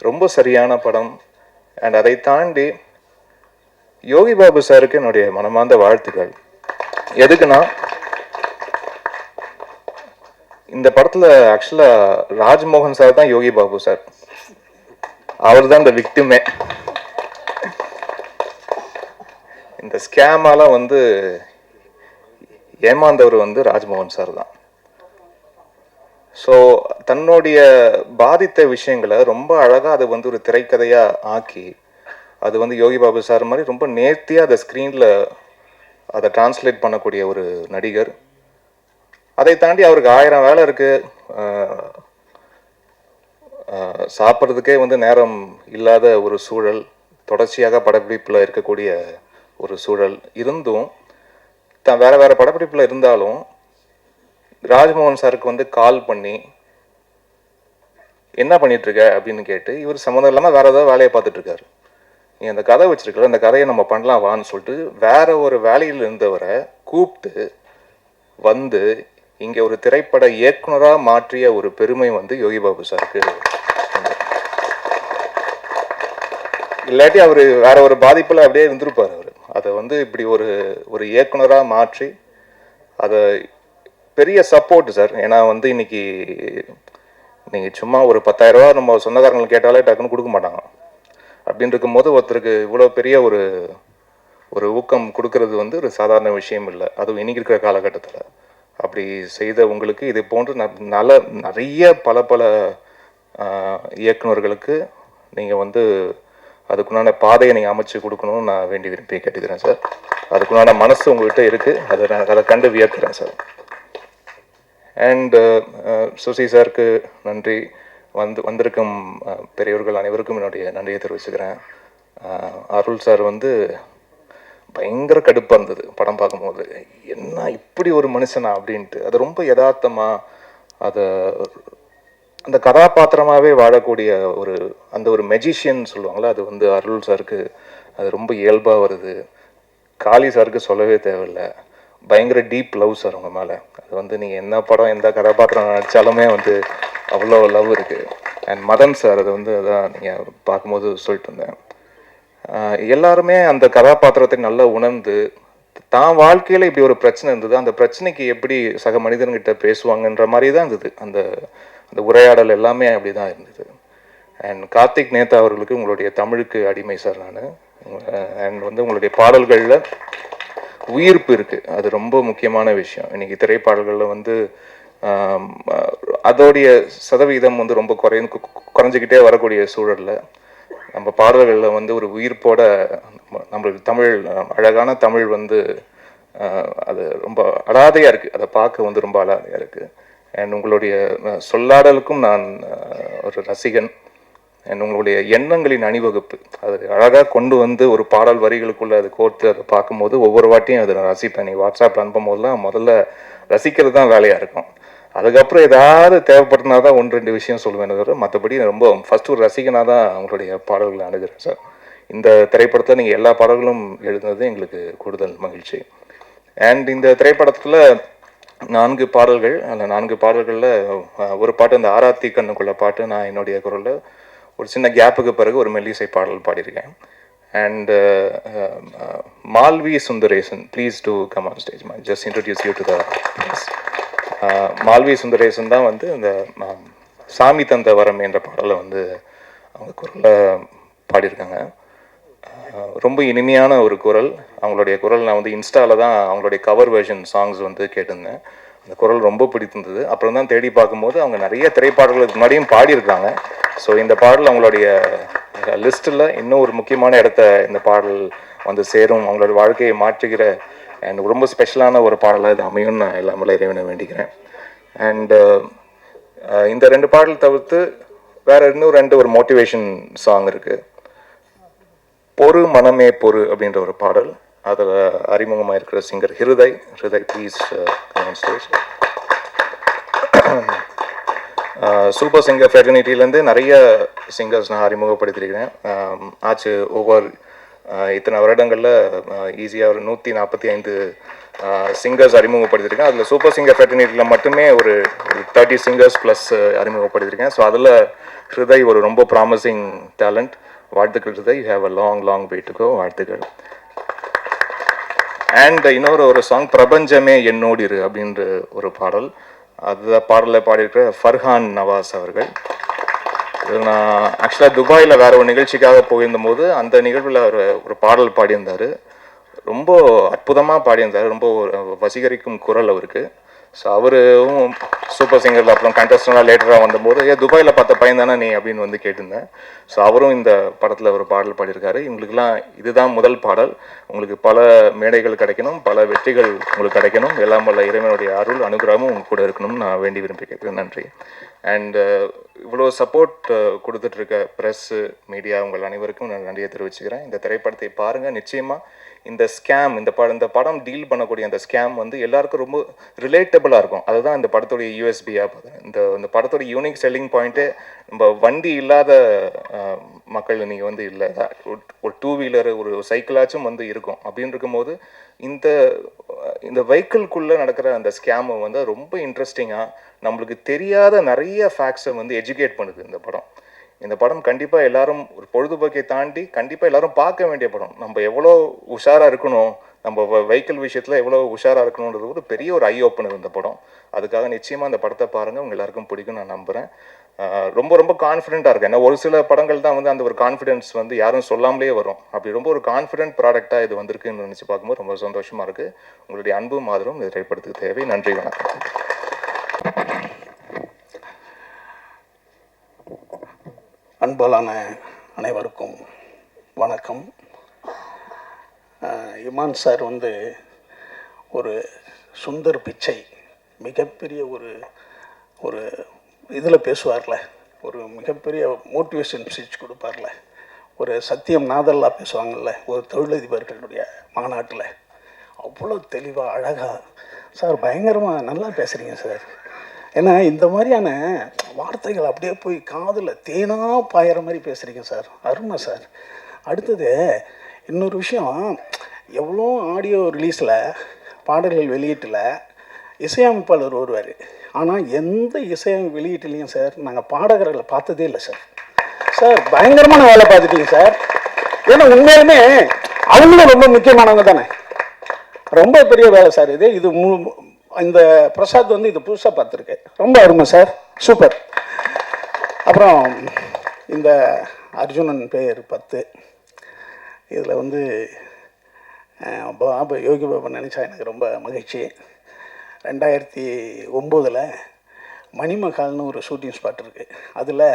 ரொம்ப சரியான படம். அண்ட் அதை தாண்டி யோகி பாபு சாருக்கு என்னுடைய மனமார்ந்த வாழ்த்துக்கள். எதுக்குன்னா இந்த படத்தில் ஆக்சுவலாக ராஜ்மோகன் சார் தான் யோகி பாபு சார். அவர் தான் இந்த விக்டிமே. இந்த ஸ்கேமால வந்து ஏமாந்தவர் வந்து ராஜ்மோகன் சார் தான். ஸோ தன்னுடைய பாதித்த விஷயங்களை ரொம்ப அழகாக அதை வந்து ஒரு திரைக்கதையாக ஆக்கி அது வந்து யோகி பாபு சார் மாதிரி ரொம்ப நேர்த்தியாக அதை ஸ்க்ரீனில் அதை டிரான்ஸ்லேட் பண்ணக்கூடிய ஒரு நடிகர். அதை தாண்டி அவருக்கு 1000 வேலை இருக்குது. சாப்பிட்றதுக்கே வந்து நேரம் இல்லாத ஒரு சூழல், தொடர்ச்சியாக படப்பிடிப்பில் இருக்கக்கூடிய ஒரு சூழல் இருந்தும் தான் வேறு படப்பிடிப்பில் இருந்தாலும் ராஜ்மோகன் சாருக்கு வந்து கால் பண்ணி என்ன பண்ணிகிட்ருக்க அப்படின்னு கேட்டு இவர் சம்மந்தம் இல்லாமல் வேறு ஏதாவது வேலையை பார்த்துட்ருக்காரு. நீ அந்த கதை வச்சுருக்கல, அந்த கதையை நம்ம பண்ணலாம் வான்னு சொல்லிட்டு வேற ஒரு வேலையில் இருந்தவரை கூப்பிட்டு வந்து இங்கே ஒரு திரைப்பட இயக்குனராக மாற்றிய ஒரு பெருமை வந்து யோகி பாபு சாருக்கு. இல்லாட்டி அவர் வேற ஒரு பாதிப்பில் அப்படியே இருந்திருப்பார். அவர் அதை வந்து இப்படி ஒரு இயக்குனராக மாற்றி அதை பெரிய சப்போர்ட் சார். ஏன்னா வந்து இன்னைக்கு நீங்கள் சும்மா ஒரு 10,000 ரூபா நம்ம சொந்தக்காரங்களுக்கு கேட்டாலே டக்குன்னு கொடுக்க மாட்டாங்க. அப்படின்னு இருக்கும்போது ஒருத்தருக்கு இவ்வளோ பெரிய ஒரு ஊக்கம் கொடுக்கறது வந்து ஒரு சாதாரண விஷயம் இல்லை, அதுவும் இன்னைக்கு இருக்கிற காலகட்டத்தில். அப்படி செய்த உங்களுக்கு இது போன்று நிறைய பல இயக்குநர்களுக்கு நீங்கள் வந்து அதுக்குண்டான பாதையை நீங்கள் அமைச்சு கொடுக்கணும்னு நான் வேண்டி விரும்பி கேட்டுக்கிறேன் சார். அதுக்குண்டான மனசு உங்கள்கிட்ட இருக்குது, அதை கண்டு வியக்கிறேன் சார். அண்டு சுசி சாருக்கு நன்றி. வந்திருக்கும் பெரியவர்கள் அனைவருக்கும் என்னுடைய நன்றியை தெரிவிச்சுக்கிறேன். அருள் சார் வந்து பயங்கர கடுப்பாக இருந்தது படம் பார்க்கும்போது, என்ன இப்படி ஒரு மனுஷனா அப்படின்ட்டு. அது ரொம்ப யதார்த்தமாக அந்த கதாபாத்திரமாகவே வாழக்கூடிய அந்த ஒரு மெஜிஷியன் சொல்லுவாங்களே, அது வந்து அருள் சாருக்கு அது ரொம்ப இயல்பாக வருது. காளி சாருக்கு சொல்லவே தேவையில்லை, பயங்கர டீப் லவ் சார் உங்கள் மேலே. அது வந்து நீங்கள் என்ன படம் எந்த கதாபாத்திரம் நடித்தாலுமே வந்து அவ்வளோ லவ் இருக்குது. அண்ட் மதன் சார் அது வந்து அதான் நீங்கள் பார்க்கும்போது சொல்லிட்டு இருந்தேன், எல்லாருமே அந்த கதாபாத்திரத்தை நல்லா உணர்ந்து தான் வாழ்க்கையில் இப்படி ஒரு பிரச்சனை இருந்தது, அந்த பிரச்சனைக்கு எப்படி சக மனிதன்கிட்ட பேசுவாங்கன்ற மாதிரி தான் இருந்தது. அந்த உரையாடல் எல்லாமே அப்படி தான் இருந்தது. அண்ட் கார்த்திக் நேதா அவர்களுக்கு உங்களுடைய தமிழுக்கு அடிமை சார் நான். அண்ட் வந்து உங்களுடைய பாடல்களில் உயிர்ப்பு இருக்குது, அது ரொம்ப முக்கியமான விஷயம். இன்றைக்கி திரைப்பாடல்களில் வந்து அதோடைய சதவீதம் வந்து ரொம்ப குறைஞ்சிக்கிட்டே வரக்கூடிய சூழலில் நம்ம பாடல்களில் வந்து ஒரு உயிர்ப்போட நம்மளுக்கு தமிழ் அழகான தமிழ் வந்து அது ரொம்ப அலாதையாக இருக்குது. அதை பார்க்க வந்து ரொம்ப அலாதையாக இருக்குது. அண்ட் உங்களுடைய சொல்லாடலுக்கும் நான் ஒரு ரசிகன். அண்ட் உங்களுடைய எண்ணங்களின் அணிவகுப்பு அது அழகாக கொண்டு வந்து ஒரு பாடல் வரிகளுக்குள்ளே அது கோர்த்து அதை பார்க்கும்போது ஒவ்வொரு வாட்டியும் அதை நான் ரசிப்பேன். நீ வாட்ஸ்அப்பில் அனுப்பும் போதெல்லாம் முதல்ல ரசிக்கிறது தான் வேலையாக இருக்கும். அதுக்கப்புறம் ஏதாவது தேவைப்பட்டனா தான் 1-2 விஷயம் சொல்லுவேன். தவிர மற்றபடி ரொம்ப ஃபஸ்ட்டு ஒரு ரசிகனாக தான் உங்களுடைய பாடல்களை அணுகிறேன் சார். இந்த திரைப்படத்தில் நீங்கள் எல்லா பாடல்களும் எழுதுனது எங்களுக்கு கூடுதல் மகிழ்ச்சி. அண்ட் இந்த திரைப்படத்தில் 4 பாடல்கள், அந்த 4 பாடல்களில் ஒரு பாட்டு அந்த ஆராத்தி கண்ணுக்குள்ள பாட்டு நான் என்னுடைய குரலில் ஒரு சின்ன கேப்புக்கு பிறகு ஒரு மெல்லிசை பாடல் பாடியிருக்கேன். And Malvi Sundaresan, please do come on stage. Just introduce you to the please. Malvi Sundaresan தான் வந்து இந்த சாமி தந்த வரம் என்ற பாடலை வந்து அவங்க குரலில் பாடியிருக்காங்க. ரொம்ப இனிமையான ஒரு குரல். அவங்களுடைய குரல் நான் வந்து இன்ஸ்டாவில் தான் அவங்களுடைய கவர் வெர்ஷன் சாங்ஸ் வந்து கேட்டிருந்தேன். அந்த குரல் ரொம்ப பிடித்திருந்தது. அப்புறம் தான் தேடி பார்க்கும்போது அவங்க நிறைய திரைப்பாடல்களுக்கு முன்னாடியும் பாடியிருக்காங்க. ஸோ இந்த பாடல் அவங்களுடைய லிஸ்ட்டில் இன்னும் ஒரு முக்கியமான இடத்த இந்த பாடல் வந்து சேரும், அவங்களோட வாழ்க்கையை மாற்றுகிற அண்ட் ரொம்ப ஸ்பெஷலான ஒரு பாடலாக இது அமையும் நான் எல்லாமே இறைவனை வேண்டிக்கிறேன். அண்டு இந்த 2 பாடல் தவிர்த்து வேறு இன்னும் 2 ஒரு மோட்டிவேஷன் சாங் இருக்குது. பொறு மனமே பொறு அப்படின்ற ஒரு பாடல். அதில் அறிமுகமாக இருக்கிற singer Hriday. Please stage. Super singer ஃபெர்னிட்டிலேருந்து நிறைய சிங்கர்ஸ் நான் அறிமுகப்படுத்தியிருக்கிறேன். ஆச்சு ஒவ்வொரு இத்தனை வருடங்களில் ஈஸியாக ஒரு 145 சிங்கர்ஸ் அறிமுகப்படுத்தியிருக்கேன். அதில் சூப்பர் சிங்கர் ஃபெர்னிட்டியில் மட்டுமே ஒரு 30 சிங்கர்ஸ் ப்ளஸ் அறிமுகப்படுத்தியிருக்கேன். ஸோ அதில் ஹிருதய் ஒரு ரொம்ப ப்ராமிசிங் டேலண்ட். வாழ்த்துக்கள் Hriday. You have a long way to go. வாழ்த்துக்கள். அண்ட் இன்னொரு சாங் பிரபஞ்சமே என்னோடிரு அப்படின்ற ஒரு பாடல். அந்த பாடலில் பாடியிருக்கிற ஃபர்ஹான் நவாஸ் அவர்கள். நான் ஆக்சுவலாக துபாயில் வேறு ஒரு நிகழ்ச்சிக்காக போயிருந்தபோது அந்த நிகழ்வில் ஒரு பாடல் பாடியிருந்தார். ரொம்ப அற்புதமாக பாடியிருந்தார். ரொம்ப வசீகரிக்கும் குரல் அவருக்கு. ஸோ அவரும் சூப்பர் சிங்கரில் அப்புறம் கண்டஸ்டண்டாக லேட்டராக வந்தபோது துபாயில் பார்த்த பையன் தானே நீ அப்படின்னு வந்து கேட்டிருந்தேன். ஸோ அவரும் இந்த படத்தில் ஒரு பாடல் பாடியிருக்காரு. இவங்களுக்கெல்லாம் இதுதான் முதல் பாடல். உங்களுக்கு பல மேடைகள் கிடைக்கணும், பல வெற்றிகள் உங்களுக்கு கிடைக்கணும். எல்லாம் வல்ல இறைவனுடைய அருள் அனுகிரகமும் உங்க கூட இருக்கணும்னு நான் வேண்டி விரும்பி கேட்குறேன். நன்றி. அண்ட் இவ்வளோ சப்போர்ட் கொடுத்துட்ருக்க ப்ரெஸ்ஸு, மீடியா உங்கள் அனைவருக்கும் நான் நன்றியை தெரிவிச்சுக்கிறேன். இந்த திரைப்படத்தை பாருங்கள். நிச்சயமாக இந்த படம் டீல் பண்ணக்கூடிய அந்த ஸ்கேம் வந்து எல்லாருக்கும் ரொம்ப ரிலேட்டபிளாக இருக்கும். அதுதான் இந்த படத்துடைய யூஎஸ்பியாக பார்த்தேன். இந்த படத்தோட யூனிக் செல்லிங் பாயிண்ட்டு நம்ம வண்டி இல்லாத மக்கள் நீங்கள் வந்து இல்லை, ஒரு 2 வீலர் ஒரு சைக்கிளாச்சும் வந்து இருக்கும். அப்படின்னு இருக்கும்போது இந்த வெஹிக்கிள்குள்ளே நடக்கிற அந்த ஸ்கேமை வந்து ரொம்ப இன்ட்ரெஸ்டிங்காக நம்மளுக்கு தெரியாத நிறைய ஃபேக்ட்ஸை வந்து எஜுகேட் பண்ணுது இந்த படம். கண்டிப்பாக எல்லாரும் ஒரு பொழுதுபோக்கை தாண்டி கண்டிப்பாக எல்லாரும் பார்க்க வேண்டிய படம். நம்ம எவ்வளோ உஷாராக இருக்கணும், நம்ம வெஹிக்கிள் விஷயத்தில் எவ்வளோ உஷாராக இருக்கணுன்றது ஒரு பெரிய ஒரு ஐ ஓப்பனர் இந்த படம். அதுக்காக நிச்சயமாக அந்த படத்தை பாருங்கள். உங்கள் எல்லாருக்கும் பிடிக்கும் நான் நம்புகிறேன். ரொம்ப கான்ஃபிடென்ட்டாக இருக்கேன். ஏன்னா ஒரு சில படங்கள் தான் வந்து அந்த ஒரு கான்ஃபிடென்ஸ் வந்து யாரும் சொல்லாமலே வரும். அப்படி ரொம்ப ஒரு கான்ஃபிடென்ட் ப்ராடக்டாக இது வந்திருக்குன்னு நினச்சி பார்க்கும்போது ரொம்ப சந்தோஷமாக இருக்குது. உங்களுடைய அன்பும் ஆதரவும் இந்த திரைப்படத்துக்கு தேவை. நன்றி, வணக்கம். அன்பாலான அனைவருக்கும் வணக்கம். இமான் சார் வந்து ஒரு சுந்தர் பிச்சை மிகப்பெரிய ஒரு இதில் பேசுவார்ல, ஒரு மிகப்பெரிய மோட்டிவேஷன் ஸ்பீச் கொடுப்பார்ல, ஒரு சத்தியம் நாதல்லா பேசுவாங்கள்ல ஒரு தொழிலதிபர்களுடைய மாநாட்டில், அவ்வளோ தெளிவாக அழகாக சார் பயங்கரமாக நல்லா பேசுகிறீங்க சார். ஏன்னா இந்த மாதிரியான வார்த்தைகள் அப்படியே போய் காதில் தேனாக பாயிற மாதிரி பேசுகிறீங்க சார். அருமை சார். அடுத்தது இன்னொரு விஷயம், எவ்வளோ ஆடியோ ரிலீஸில் பாடல்கள் வெளியீட்டில் இசையமைப்பாளர் வருவார். ஆனால் எந்த இசையமைப்பு வெளியீட்டுலையும் சார் நாங்கள் பாடகர்களை பார்த்ததே இல்லை சார். சார் பயங்கரமான வேலை பார்த்துட்டீங்க சார். ஏன்னா உண்மையிலுமே அவங்களும் ரொம்ப முக்கியமானவங்க தானே. ரொம்ப பெரிய வேலை சார் இது. இந்த பிரசாத் வந்து இது புதுசாக பார்த்துருக்கேன். ரொம்ப அருமை சார், சூப்பர். அப்புறம் இந்த அர்ஜுனன் பேர் 10 இதில் வந்து யோகி பாபா நினச்சா எனக்கு ரொம்ப மகிழ்ச்சி. 2009 மணிமகால்னு ஒரு ஷூட்டிங் ஸ்பாட் இருக்குது. அதில்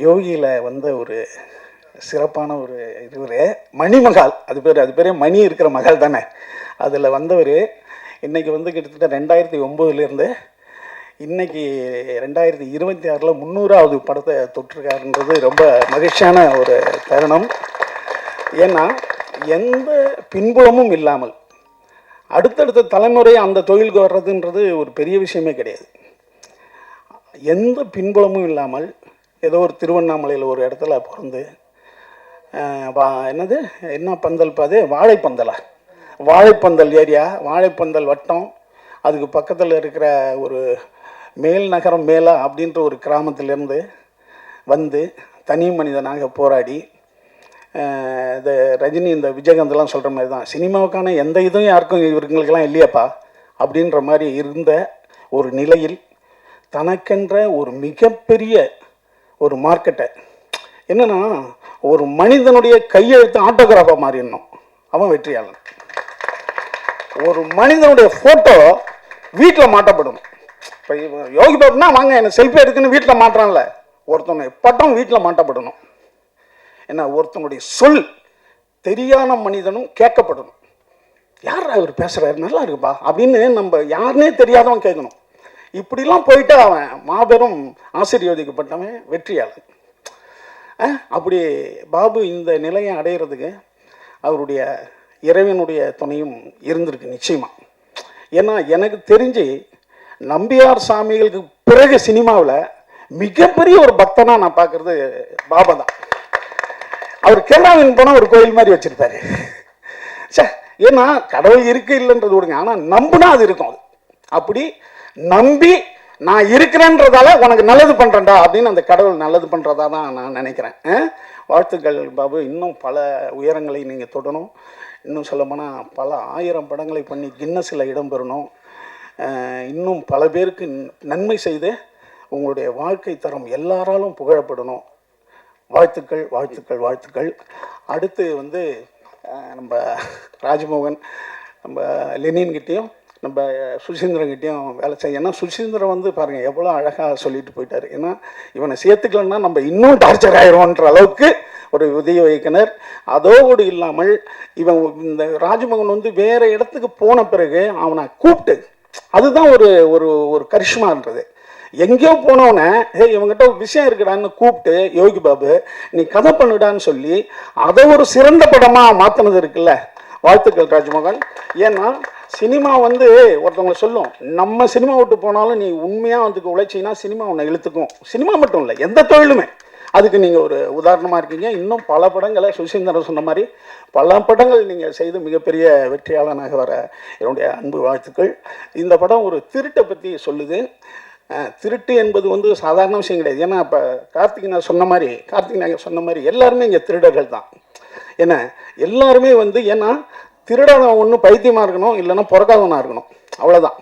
யோகியில் வந்த ஒரு சிறப்பான ஒரு இவர் மணிமகால், அது பேரே மணி இருக்கிற மகால் தானே. அதில் வந்தவர் இன்றைக்கி வந்து கிட்டத்தட்ட 2009 இன்னைக்கு 2026 300வது படத்தை தொட்டிருக்காருன்றது ரொம்ப மகிழ்ச்சியான ஒரு தருணம். ஏன்னா எந்த பின்புலமும் இல்லாமல் அடுத்தடுத்த தலைமுறை அந்த தொழிலுக்கு வர்றதுன்றது ஒரு பெரிய விஷயமே கிடையாது. எந்த பின்புலமும் இல்லாமல் ஏதோ ஒரு திருவண்ணாமலையில் ஒரு இடத்துல பிறந்து என்ன பந்தல் பாது வாழைப்பந்தல் ஏரியா, வாழைப்பந்தல் வட்டம், அதுக்கு பக்கத்தில் இருக்கிற ஒரு மேல் நகரம் மேலா அப்படின்ற ஒரு கிராமத்திலேருந்து வந்து தனி மனிதனாக போராடி இந்த ரஜினி இந்த விஜயகாந்த்லாம் சொல்கிற மாதிரி தான் சினிமாவுக்கான எந்த இதுவும் யாருக்கும் இவங்களுக்கெல்லாம் இல்லையாப்பா அப்படின்ற மாதிரி இருந்த ஒரு நிலையில் தனக்கென்ற ஒரு மிகப்பெரிய ஒரு மார்க்கெட்டை, என்னென்னா ஒரு மனிதனுடைய கையெழுத்து ஆட்டோகிராஃபாக மாறிடணும், அவன் வெற்றியாளன். ஒரு மனிதனுடைய ஃபோட்டோ வீட்டில் மாட்டப்படணும். இப்போ யோகி பாபுனா வாங்க என்னை செல்ஃபி எடுக்குன்னு வீட்டில் மாட்டுறான்ல, ஒருத்தனுடைய பட்டம் வீட்டில் மாட்டப்படணும். ஏன்னா ஒருத்தனுடைய சொல் தெரியாத மனிதனும் கேட்கப்படணும். யார் அவர் பேசுகிறாரு, நல்லா இருக்குப்பா அப்படின்னு நம்ம யாருன்னே தெரியாதவன் கேட்கணும். இப்படிலாம் போயிட்டு அவன் மாபெரும் ஆசீர்வதிக்கப்பட்டவன் வெற்றியாளன். அப்படி பாபு இந்த நிலையை அடைகிறதுக்கு அவருடைய இறைவனுடைய துணையும் இருந்திருக்கு நிச்சயமாக. ஏன்னா எனக்கு தெரிஞ்சு நம்பியார் சாமிகளுக்கு பிறகு சினிமாவில் மிகப்பெரிய ஒரு பக்தனாக நான் பார்க்குறது பாபா தான். அவர் கேரளாவின் போனால் ஒரு கோயில் மாதிரி வச்சுருப்பாரு. ஏன்னா கடவுள் இருக்கு இல்லைன்றது விடுங்க, ஆனால் நம்புனா அது இருக்கும். அப்படி நம்பி நான் இருக்கிறேன்றதால உனக்கு நல்லது பண்ணுறேன்டா அப்படின்னு அந்த கடவுள் நல்லது பண்ணுறதா தான் நான் நினைக்கிறேன். வாழ்த்துக்கள் பாபு, இன்னும் பல உயரங்களை நீங்கள் தொடணும். இன்னும் சொல்லப்போனால் பல 1000 படங்களை பண்ணி கின்னஸில் இடம் பெறணும். இன்னும் பல பேருக்கு நன்மை செய்து உங்களுடைய வாழ்க்கை தரம் எல்லாராலும் புகழப்படணும். வாழ்த்துக்கள் வாழ்த்துக்கள் வாழ்த்துக்கள். அடுத்து வந்து நம்ம ராஜ்மோகன், நம்ம லெனின்கிட்டையும் நம்ம சுசீந்திரன்கிட்டையும் வேலை செய்ய. ஏன்னா சுசீந்திரன் வந்து பாருங்கள் எவ்வளோ அழகாக சொல்லிட்டு போயிட்டார். ஏன்னா இவனை சேர்த்துக்கலன்னா நம்ம இன்னும் டார்ச்சர் ஆயிடும்ன்ற அளவுக்கு ஒரு உதவி இயக்குனர். அதோடு இல்லாமல் இவன் இந்த ராஜ்மோகன் வந்து வேறு இடத்துக்கு போன பிறகு அவனை கூப்பிட்டு, அதுதான் ஒரு ஒரு ஒரு கரிஷ்மான்றது. எங்கேயோ போனோன்னே இவங்ககிட்ட ஒரு விஷயம் இருக்குடான்னு கூப்பிட்டு யோகி பாபு நீ கதை பண்ணுடான்னு சொல்லி அதை ஒரு சிறந்த படமாக மாற்றினது இருக்குல்ல. வாழ்த்துக்கள் ராஜ்மோகன். ஏன்னா சினிமா வந்து ஒருத்தவங்களை சொல்லும், நம்ம சினிமா விட்டு போனாலும் நீ உண்மையாக வந்து உழைச்சின்னா சினிமா உன்னை இழுத்துக்கும். சினிமா மட்டும் இல்லை, எந்த தொழிலுமே. அதுக்கு நீங்கள் ஒரு உதாரணமாக இருக்கீங்க. இன்னும் பல படங்களை சுசீந்திரன் சொன்ன மாதிரி பல படங்கள் நீங்கள் செய்து மிகப்பெரிய வெற்றியாளனாக வர என்னுடைய அன்பு வாழ்த்துக்கள். இந்த படம் ஒரு திருட்டை பற்றி சொல்லுது. திருட்டு என்பது வந்து சாதாரண விஷயம் கிடையாது. ஏன்னா இப்போ கார்த்திக் நாயகன் சொன்ன மாதிரி எல்லாருமே இங்கே திருடர்கள் தான். ஏன்னா எல்லாருமே வந்து ஏன்னா திருடாதவன் ஒன்று பைத்தியமாக இருக்கணும், இல்லைன்னா பிறக்காதவனாக இருக்கணும், அவ்வளோதான்.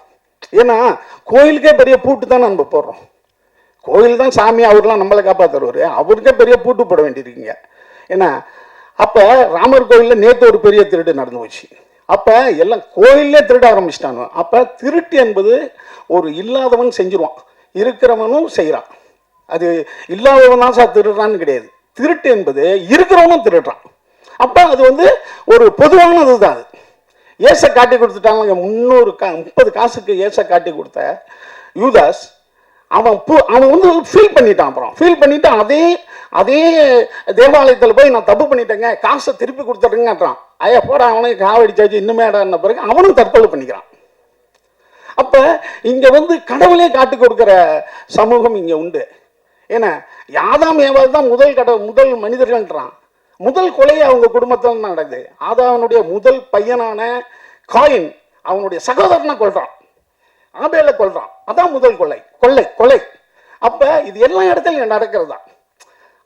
ஏன்னா கோயிலுக்கே பெரிய பூட்டு தான் நம்ம போடுறோம். கோயில் தான் சாமி, அவர்லாம் நம்மளை காப்பாற்றுறவர், அவருக்கே பெரிய பூட்டு போட வேண்டியிருக்கீங்க. ஏன்னா அப்போ ராமர் கோயிலில் நேற்று ஒரு பெரிய திருட்டு நடந்து போச்சு. அப்போ எல்லாம் கோயிலே திருட ஆரம்பிச்சிட்டானு. அப்போ திருட்டு என்பது ஒரு இல்லாதவன் செஞ்சிருவான், இருக்கிறவனும் செய்கிறான். அது இல்லாதவன் தான் சார் திருடுறான்னு கிடையாது. திருட்டு என்பது இருக்கிறவனும் திருடுறான். அப்போ அது வந்து ஒரு பொதுவானது தான். அது ஏசை காட்டி கொடுத்துட்டாங்க. 30 காசுக்கு ஏசை காட்டி கொடுத்த யூதாஸ் அவன் வந்து ஃபீல் பண்ணிட்டான். அப்புறம் ஃபீல் பண்ணிட்டு அதே தேவாலயத்தில் போய் நான் தப்பு பண்ணிட்டேங்க, காசை திருப்பி கொடுத்துருங்கன்றான். ஐயா போட அவனுக்கு காவடிச்சாச்சு இன்னுமேடான பிறகு அவனும் தற்கொலை பண்ணிக்கிறான். அப்போ இங்கே வந்து கடவுளே காட்டி கொடுக்குற சமூகம் இங்கே உண்டு. ஏன்னா ஆதாம் ஏவாள் தான் முதல் மனிதர்கள்ன்றான். முதல் கொலையை அவங்க குடும்பத்தில் நடக்குது. ஆதாவனுடைய முதல் பையனான காயின் அவனுடைய சகோதரனை கொல்றான், ஆபேலை கொல்றான். அதான் முதல் கொலை. அப்ப இது எல்லா இடத்துலையும் நடக்கிறது தான்.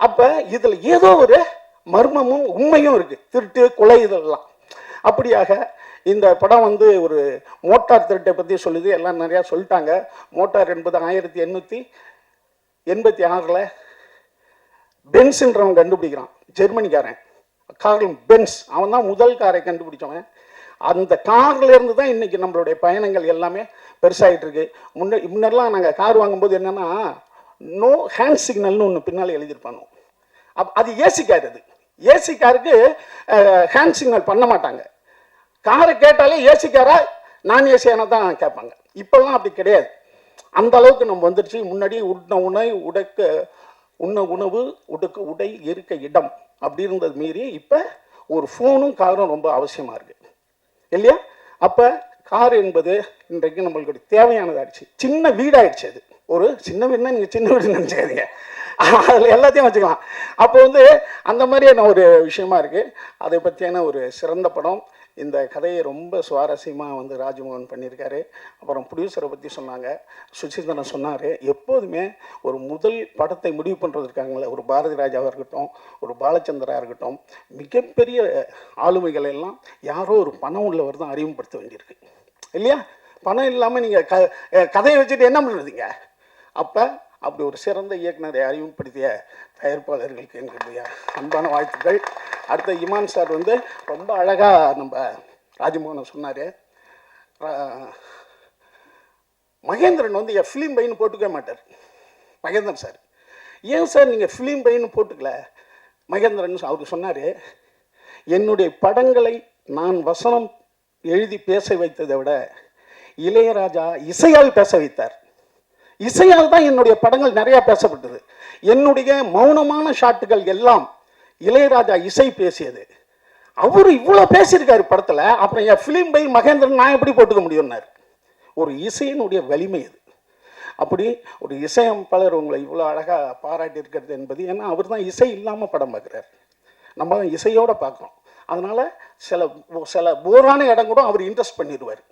அப்ப இதுல ஏதோ ஒரு மர்மமும் உண்மையும் இருக்கு, திருட்டு கொலை இதெல்லாம். அப்படியாக இந்த படம் வந்து ஒரு மோட்டார் திருட்டை பற்றி சொல்லுது. எல்லாம் நிறையா சொல்லிட்டாங்க. மோட்டார் என்பது 1886 பென்ஸ்ன்றவன் கண்டுபிடிக்கிறான், ஜெர்மனிக்காரன் கார்ல் பென்ஸ். அவன் தான் முதல் காரை கண்டுபிடிச்சவன். அந்த கார்லேருந்து தான் இன்றைக்கி நம்மளுடைய பயணங்கள் எல்லாமே பெருசாகிட்டு இருக்கு. முன்னெல்லாம் நாங்கள் கார் வாங்கும்போது என்னென்னா நோ ஹேண்ட் சிக்னல்னு ஒன்று பின்னால் எழுதியிருப்பானோ. அது ஏசி கார். அது ஏசி காருக்கு ஹேண்ட் சிக்னல் பண்ண மாட்டாங்க. காரை கேட்டாலே ஏசி காரா நான் ஏசியான தான் கேட்பாங்க. இப்போல்லாம் அப்படி கிடையாது. அந்த அளவுக்கு நம்ம வந்துடுச்சு. முன்னாடி உண்ண உணவு உடுக்க உடை இருக்க இடம் அப்படி இருந்தது மீறி இப்போ ஒரு ஃபோனும் காரும் ரொம்ப அவசியமாக இருக்குது இல்லையா? அப்போ கார் என்பது இன்றைக்கு நம்மளுக்கு தேவையானதாகிடுச்சு. சின்ன வீடாகிடுச்சு. அது ஒரு சின்ன வீடுனா நீங்கள் சின்ன வீடு நினச்சிக்காதீங்க, அதில் எல்லாத்தையும் வச்சுக்கலாம். அப்போ வந்து அந்த மாதிரியான ஒரு விஷயமா இருக்குது. அதை பற்றியான ஒரு சிறந்த படம். இந்த கதையை ரொம்ப சுவாரஸ்யமாக வந்து ராஜமோகன் பண்ணியிருக்காரு. அப்புறம் ப்ரொடியூசரை பற்றி சொன்னாங்க, சுசீந்திரன் சொன்னார். எப்போதுமே ஒரு முதல் படத்தை முடிவு பண்ணுறதுக்காங்களே, ஒரு பாரதி ராஜாவாக இருக்கட்டும், ஒரு பாலச்சந்திரா இருக்கட்டும், மிகப்பெரிய ஆளுமைகள் எல்லாம் யாரோ ஒரு பணம் உள்ளவர் தான் அறிமுகப்படுத்த வேண்டியிருக்கு இல்லையா? பணம் இல்லாமல் நீங்கள் கதையை வச்சுட்டு என்ன பண்ணுறதுங்க? அப்போ அப்படி ஒரு சிறந்த இயக்குனரை அறிமுகப்படுத்திய தயாரிப்பாளர்களுக்கு என்னுடைய அன்பான வாழ்த்துக்கள். அடுத்த இமான் சார் வந்து ரொம்ப அழகாக நம்ம ராஜமோகன் சொன்னார். மகேந்திரன் வந்து என் ஃபிலிம் பையன் போட்டுக்க மாட்டார். மகேந்திரன் சார், ஏன் சார் நீங்கள் ஃபிலிம் பையன் போட்டுக்கல? மகேந்திரன் அவர் சொன்னார், என்னுடைய படங்களை நான் வசனம் எழுதி பேச வைத்ததை விட இளையராஜா இசையால் பேச வைத்தார். இசையால் தான் என்னுடைய படங்கள் நிறையா பேசப்பட்டது. என்னுடைய மௌனமான ஷாட்டுகள் எல்லாம் இளையராஜா இசை பேசியது. அவர் இவ்வளோ பேசியிருக்காரு படத்தில். அப்புறம் என் ஃபிலிம் பை மகேந்திரன் நான் எப்படி போட்டுக்க முடியும்னார். ஒரு இசையினுடைய வலிமை அது. அப்படி ஒரு இசையமைப்பாளர் உங்களை இவ்வளோ அழகாக பாராட்டி இருக்கிறது என்பது, ஏன்னா அவர் தான் இசை இல்லாமல் படம் பார்க்குறாரு, நம்ம தான் இசையோடு பார்க்குறோம். அதனால் சில போரான இடம் கூட அவர் இன்ட்ரெஸ்ட் பண்ணிடுவார்.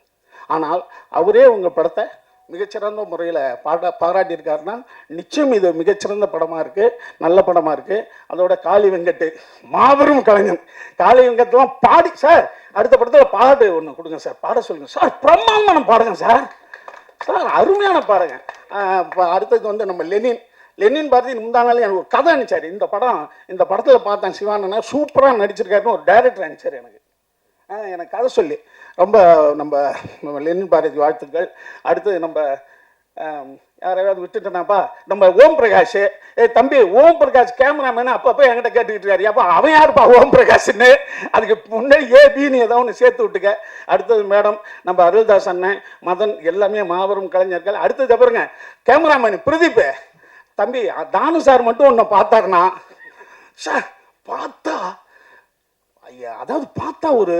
ஆனால் அவரே உங்கள் படத்தை மிகச்சிறந்த முறையில் பாராட்டியிருக்காருன்னா நிச்சயம் இது மிகச்சிறந்த படமாக இருக்குது, நல்ல படமாக இருக்குது. அதோட காளி வெங்கட் மாபெரும் கலைஞன். காளி வெங்கட்லாம் பாடி, சார் அடுத்த படத்தில் பாடு ஒன்று கொடுங்க சார், பாட சொல்லுங்கள் சார், பிரம்மாண்டமான பாடுங்க சார், சார் அருமையான பாடுங்க. அடுத்தது வந்து நம்ம லெனின் பாரதி முந்தானாலே எனக்கு ஒரு கதை அனுப்பிச்சார். இந்த படத்தில் பார்த்தேன் சிவானனை சூப்பராக நடிச்சிருக்காருன்னு ஒரு டைரக்டர் அனுப்பிச்சார் எனக்கு கதை சொல்லி. ரொம்ப நம்ம லெனின் பாரதி வாழ்த்துக்கள். அடுத்து நம்ம யாராவது விட்டுட்டேனாப்பா, நம்ம ஓம் பிரகாஷ். தம்பி ஓம் பிரகாஷ் கேமராமேனு அப்பப்போ என்கிட்ட கேட்டுக்கிட்டு இருக்காரு, அப்போ அவன் யாருப்பா ஓம் பிரகாஷ்ன்னு? அதுக்கு முன்னாடி ஏபின்னு ஏதோ ஒன்று சேர்த்து விட்டுக்க. அடுத்தது மேடம் நம்ம அருள்தாஸ் அண்ணன், மதன், எல்லாமே மாபெரும் கலைஞர்கள். அடுத்தது பாருங்க கேமராமேன் பிரதீப். தம்பி தானு சார் மட்டும் ஒன்று பார்த்தாருன்னா, சார் பார்த்தா ஐயா, அதாவது பார்த்தா ஒரு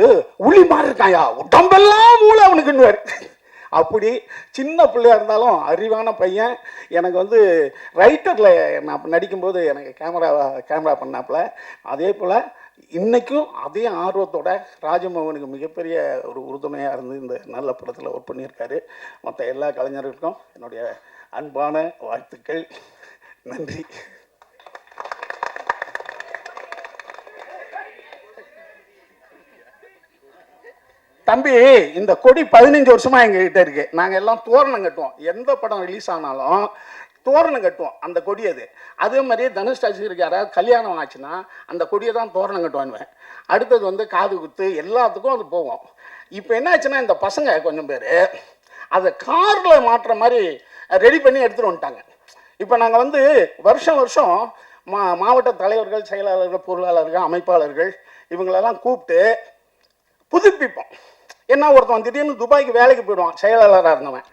உளி மாதிரி இருக்காயா, உடம்பெல்லாம் மூளை அவனுக்குன்னுவார். அப்படி சின்ன பிள்ளையா இருந்தாலும் அறிவான பையன். எனக்கு வந்து ரைட்டரில் நான் நடிக்கும்போது எனக்கு கேமரா பண்ணாப்புல. அதே போல் இன்றைக்கும் அதே ஆர்வத்தோட ராஜமோகனுக்கு மிகப்பெரிய ஒரு உறுதுணையாக இருந்து இந்த நல்ல படத்தில் ஒர்க் பண்ணியிருக்காரு. மற்ற எல்லா கலைஞர்களுக்கும் என்னுடைய அன்பான வாழ்த்துக்கள். நன்றி. தம்பி, இந்த கொடி 15 வருஷமா எங்ககிட்ட இருக்கு. நாங்கள் எல்லாம் தோரணம் கட்டுவோம். எந்த படம் ரிலீஸ் ஆனாலும் தோரணம் கட்டுவோம் அந்த கொடி. அதே மாதிரியே தனுஷ் ராஜ்கிருக்கு யாராவது கல்யாணம் ஆச்சுன்னா அந்த கொடியை தான் தோரணம் கட்டுவானுவேன். அடுத்தது வந்து காது குத்து, எல்லாத்துக்கும் அது போவோம். இப்போ என்ன ஆச்சுன்னா இந்த பசங்க கொஞ்சம் பேர் அதை காரில் மாற்றுற மாதிரி ரெடி பண்ணி எடுத்துகிட்டு வந்துட்டாங்க. இப்போ நாங்கள் வந்து வருஷம் மாவட்ட தலைவர்கள், செயலாளர்கள், பொருளாளர்கள், அமைப்பாளர்கள் இவங்களெல்லாம் கூப்பிட்டு புதுப்பிப்போம். என்ன, ஒருத்தன் திடீர்னு துபாய்க்கு வேலைக்கு போயிடுவான் செயலாளராக இருந்தவன்,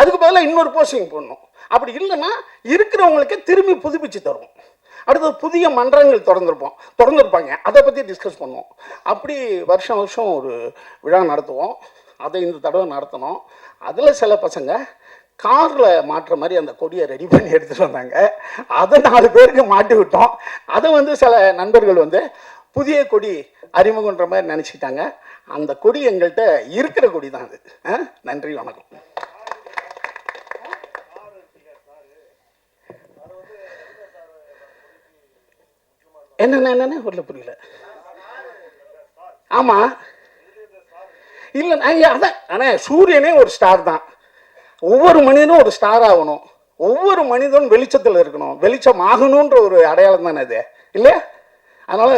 அதுக்கு பதிலாக இன்னொரு போஸ்டிங் போடணும். அப்படி இல்லைன்னா இருக்கிறவங்களுக்கே திரும்பி புதுப்பிச்சு தருவோம். அடுத்தது புதிய மன்றங்கள் திறந்துருப்பாங்க, அதை பற்றி டிஸ்கஸ் பண்ணுவோம். அப்படி வருஷம் ஒரு விழா நடத்துவோம். அதை இந்த தடவை நடத்தணும். அதில் சில பசங்க காரில் மாட்டுற மாதிரி அந்த கொடியை ரெடி பண்ணி எடுத்துகிட்டு வந்தாங்க. அதை 4 பேருக்கு மாட்டி விட்டோம். அதை வந்து சில நண்பர்கள் வந்து புதிய கொடி அறிமுகன்ற மாதிரி நினச்சிக்கிட்டாங்க. அந்த கொடி எங்கள்கிட்ட இருக்கிற கொடி தான் அது. நன்றி, வணக்கம். என்னென்ன ஒரு புரியல. ஆமாம், இல்லை அதான். ஆனால் சூரியனே ஒரு ஸ்டார் தான். ஒவ்வொரு மனிதனும் ஒரு ஸ்டார் ஆகணும். ஒவ்வொரு மனிதனும் வெளிச்சத்தில் இருக்கணும். வெளிச்சம் ஆகணுன்ற ஒரு அடையாளம் தானே அது, இல்லையா? அதனால்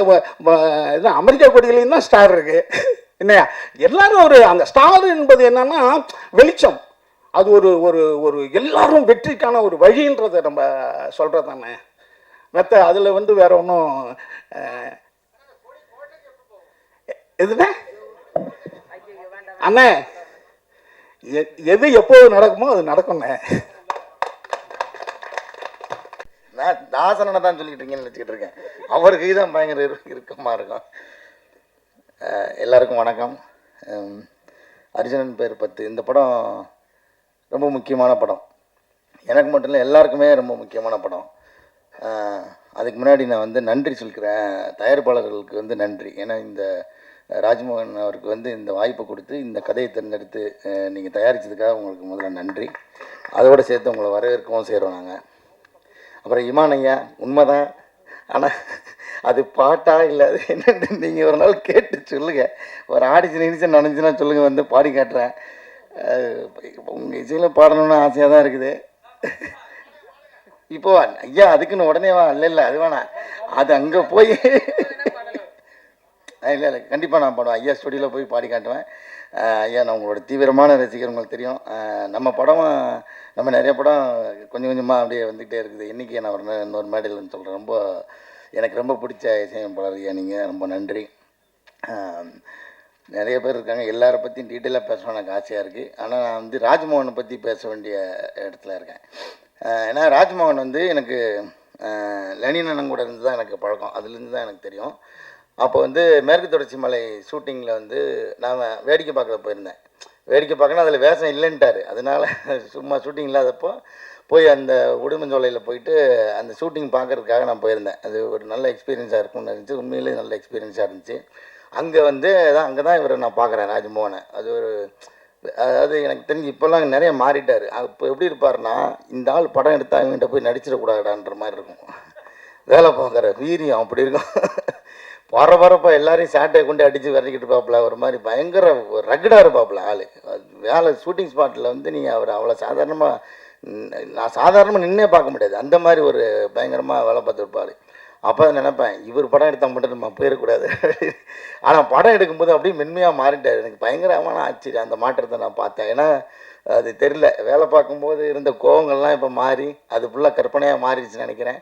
இது அமெரிக்கா கொடியிலையும் தான் ஸ்டார் இருக்குது. என்னையா எல்லாரும் ஒரு அந்த ஸ்டார் என்பது என்னன்னா வெளிச்சம், அது ஒரு ஒரு ஒரு எல்லாரும் வெற்றிக்கான ஒரு வழின்றதை நம்ம சொல்கிறது தானே. மற்ற அதில் வந்து வேற ஒன்றும் எதுண்ணே அண்ணே, எது எப்போது நடக்குமோ அது நடக்கும்ண்ணே. நான் தாசனை தான் சொல்லிக்கிட்டு இருக்கீங்கன்னு நினச்சிக்கிட்டு இருக்கேன். அவருக்கு தான் பயங்கர இறுக்கமாக இருக்கும். எல்லாருக்கும் வணக்கம். அர்ஜுனன் பேர் 10 இந்த படம் ரொம்ப முக்கியமான படம். எனக்கு மட்டும் இல்லை, எல்லாருக்குமே ரொம்ப முக்கியமான படம். அதுக்கு முன்னாடி நான் வந்து நன்றி சொல்லிக்கிறேன் தயாரிப்பாளர்களுக்கு வந்து நன்றி. ஏன்னா இந்த ராஜ்மோகன் அவருக்கு வந்து இந்த வாய்ப்பை கொடுத்து இந்த கதையை தேர்ந்தெடுத்து நீங்கள் தயாரித்ததுக்காக உங்களுக்கு முதல்ல நன்றி. அதோடு சேர்த்து உங்களை வரவேற்கவும் செய்கிறோம் நாங்கள். அப்புறம் இமான் ஐயா, உண்மைதான், ஆனால் அது பாட்டா இல்லை அது என்னென்னு நீங்கள் ஒரு நாள் கேட்டு சொல்லுங்கள். ஒரு ஆடிஷன் நினச்சின்னா சொல்லுங்கள், வந்து பாடி காட்டுறேன். உங்கள் இசையில் பாடணுன்னு ஆசையாக தான் இருக்குது. இப்போ ஐயா அதுக்குன்னு உடனே வா, இல்லை அது வேணாம், அது அங்கே போய் இல்லை கண்டிப்பாக நான் பாடுவேன். ஐயா ஸ்டுடியோவில் போய் பாடி காட்டுவேன். ஐயா நான் உங்களோட தீவிரமான ரசிகர், உங்களுக்கு தெரியும். நம்ம நிறைய படம் கொஞ்சம் கொஞ்சமாக அப்படியே வந்துகிட்டே இருக்குது. இன்றைக்கி நான் இன்னொரு மேடையில்னு சொல்கிறேன். எனக்கு ரொம்ப பிடிச்ச இசையமைப்பாளர் ஐயா, நீங்கள் ரொம்ப நன்றி. நிறைய பேர் இருக்காங்க, எல்லாரை பற்றியும் டீட்டெயிலாக பேசணும் எனக்கு ஆசையாக இருக்குது. ஆனால் நான் வந்து ராஜ்மோகனை பற்றி பேச வேண்டிய இடத்துல இருக்கேன். ஏன்னா ராஜ்மோகன் வந்து எனக்கு லெனின் அண்ணன் கூட இருந்து தான் எனக்கு பழக்கம், அதுலேருந்து தான் எனக்கு தெரியும். அப்போ வந்து மேற்கு தொடர்ச்சி மலை ஷூட்டிங்கில் வந்து நான் வேடிக்கை பார்க்க போயிருந்தேன். வேடிக்கை பார்க்கணும், அதில் வேஷம் இல்லைன்ட்டார். அதனால் சும்மா ஷூட்டிங் இல்லாதப்போ போய் அந்த உடுமஞ்சோலையில் போயிட்டு அந்த ஷூட்டிங் பார்க்குறதுக்காக நான் போயிருந்தேன். அது ஒரு நல்ல எக்ஸ்பீரியன்ஸாக இருக்கும்னு இருந்துச்சு. உண்மையிலேயே நல்ல எக்ஸ்பீரியன்ஸாக இருந்துச்சு. அங்கே தான் இவரை நான் பார்க்குறேன், ராஜ்மோகனை. அது ஒரு அதாவது எனக்கு தெரிஞ்சு இப்போல்லாம் நிறைய மாறிட்டார். அப்போ எப்படி இருப்பார்னா, இந்த ஆள் படம் எடுத்தால் இவங்ககிட்ட போய் நடிச்சிடக்கூடாதான்ற மாதிரி இருக்கும். வேலை பார்க்குற வீரியம் அப்படி இருக்கும். பரபரப்பா எல்லாரையும் சாட்டையை கொண்டு அடித்து விரட்டிக்கிட்டு இருப்பாப்புல. ஒரு மாதிரி பயங்கர ரகடாக இருப்பாப்புல ஆள். வேலை ஷூட்டிங் ஸ்பாட்டில் வந்து நீங்கள் அவர் அவ்வளோ நான் சாதாரணமாக நின்னே பார்க்க முடியாது, அந்த மாதிரி ஒரு பயங்கரமாக வேலை பார்த்துருப்பாரு. அப்போ நினைப்பேன், இவர் படம் எடுத்தால் மட்டும் நம்ம போயிடக்கூடாது. ஆனால் படம் எடுக்கும்போது அப்படியே மென்மையாக மாறிட்டார். எனக்கு பயங்கரமான ஆச்சரியம் அந்த மாற்றத்தை நான் பார்த்தேன். ஏன்னா அது தெரியல, வேலை பார்க்கும்போது இருந்த கோவங்கள்லாம் இப்போ மாறி அது ஃபுல்லாக கற்பனையாக மாறிடுச்சுன்னு நினைக்கிறேன்.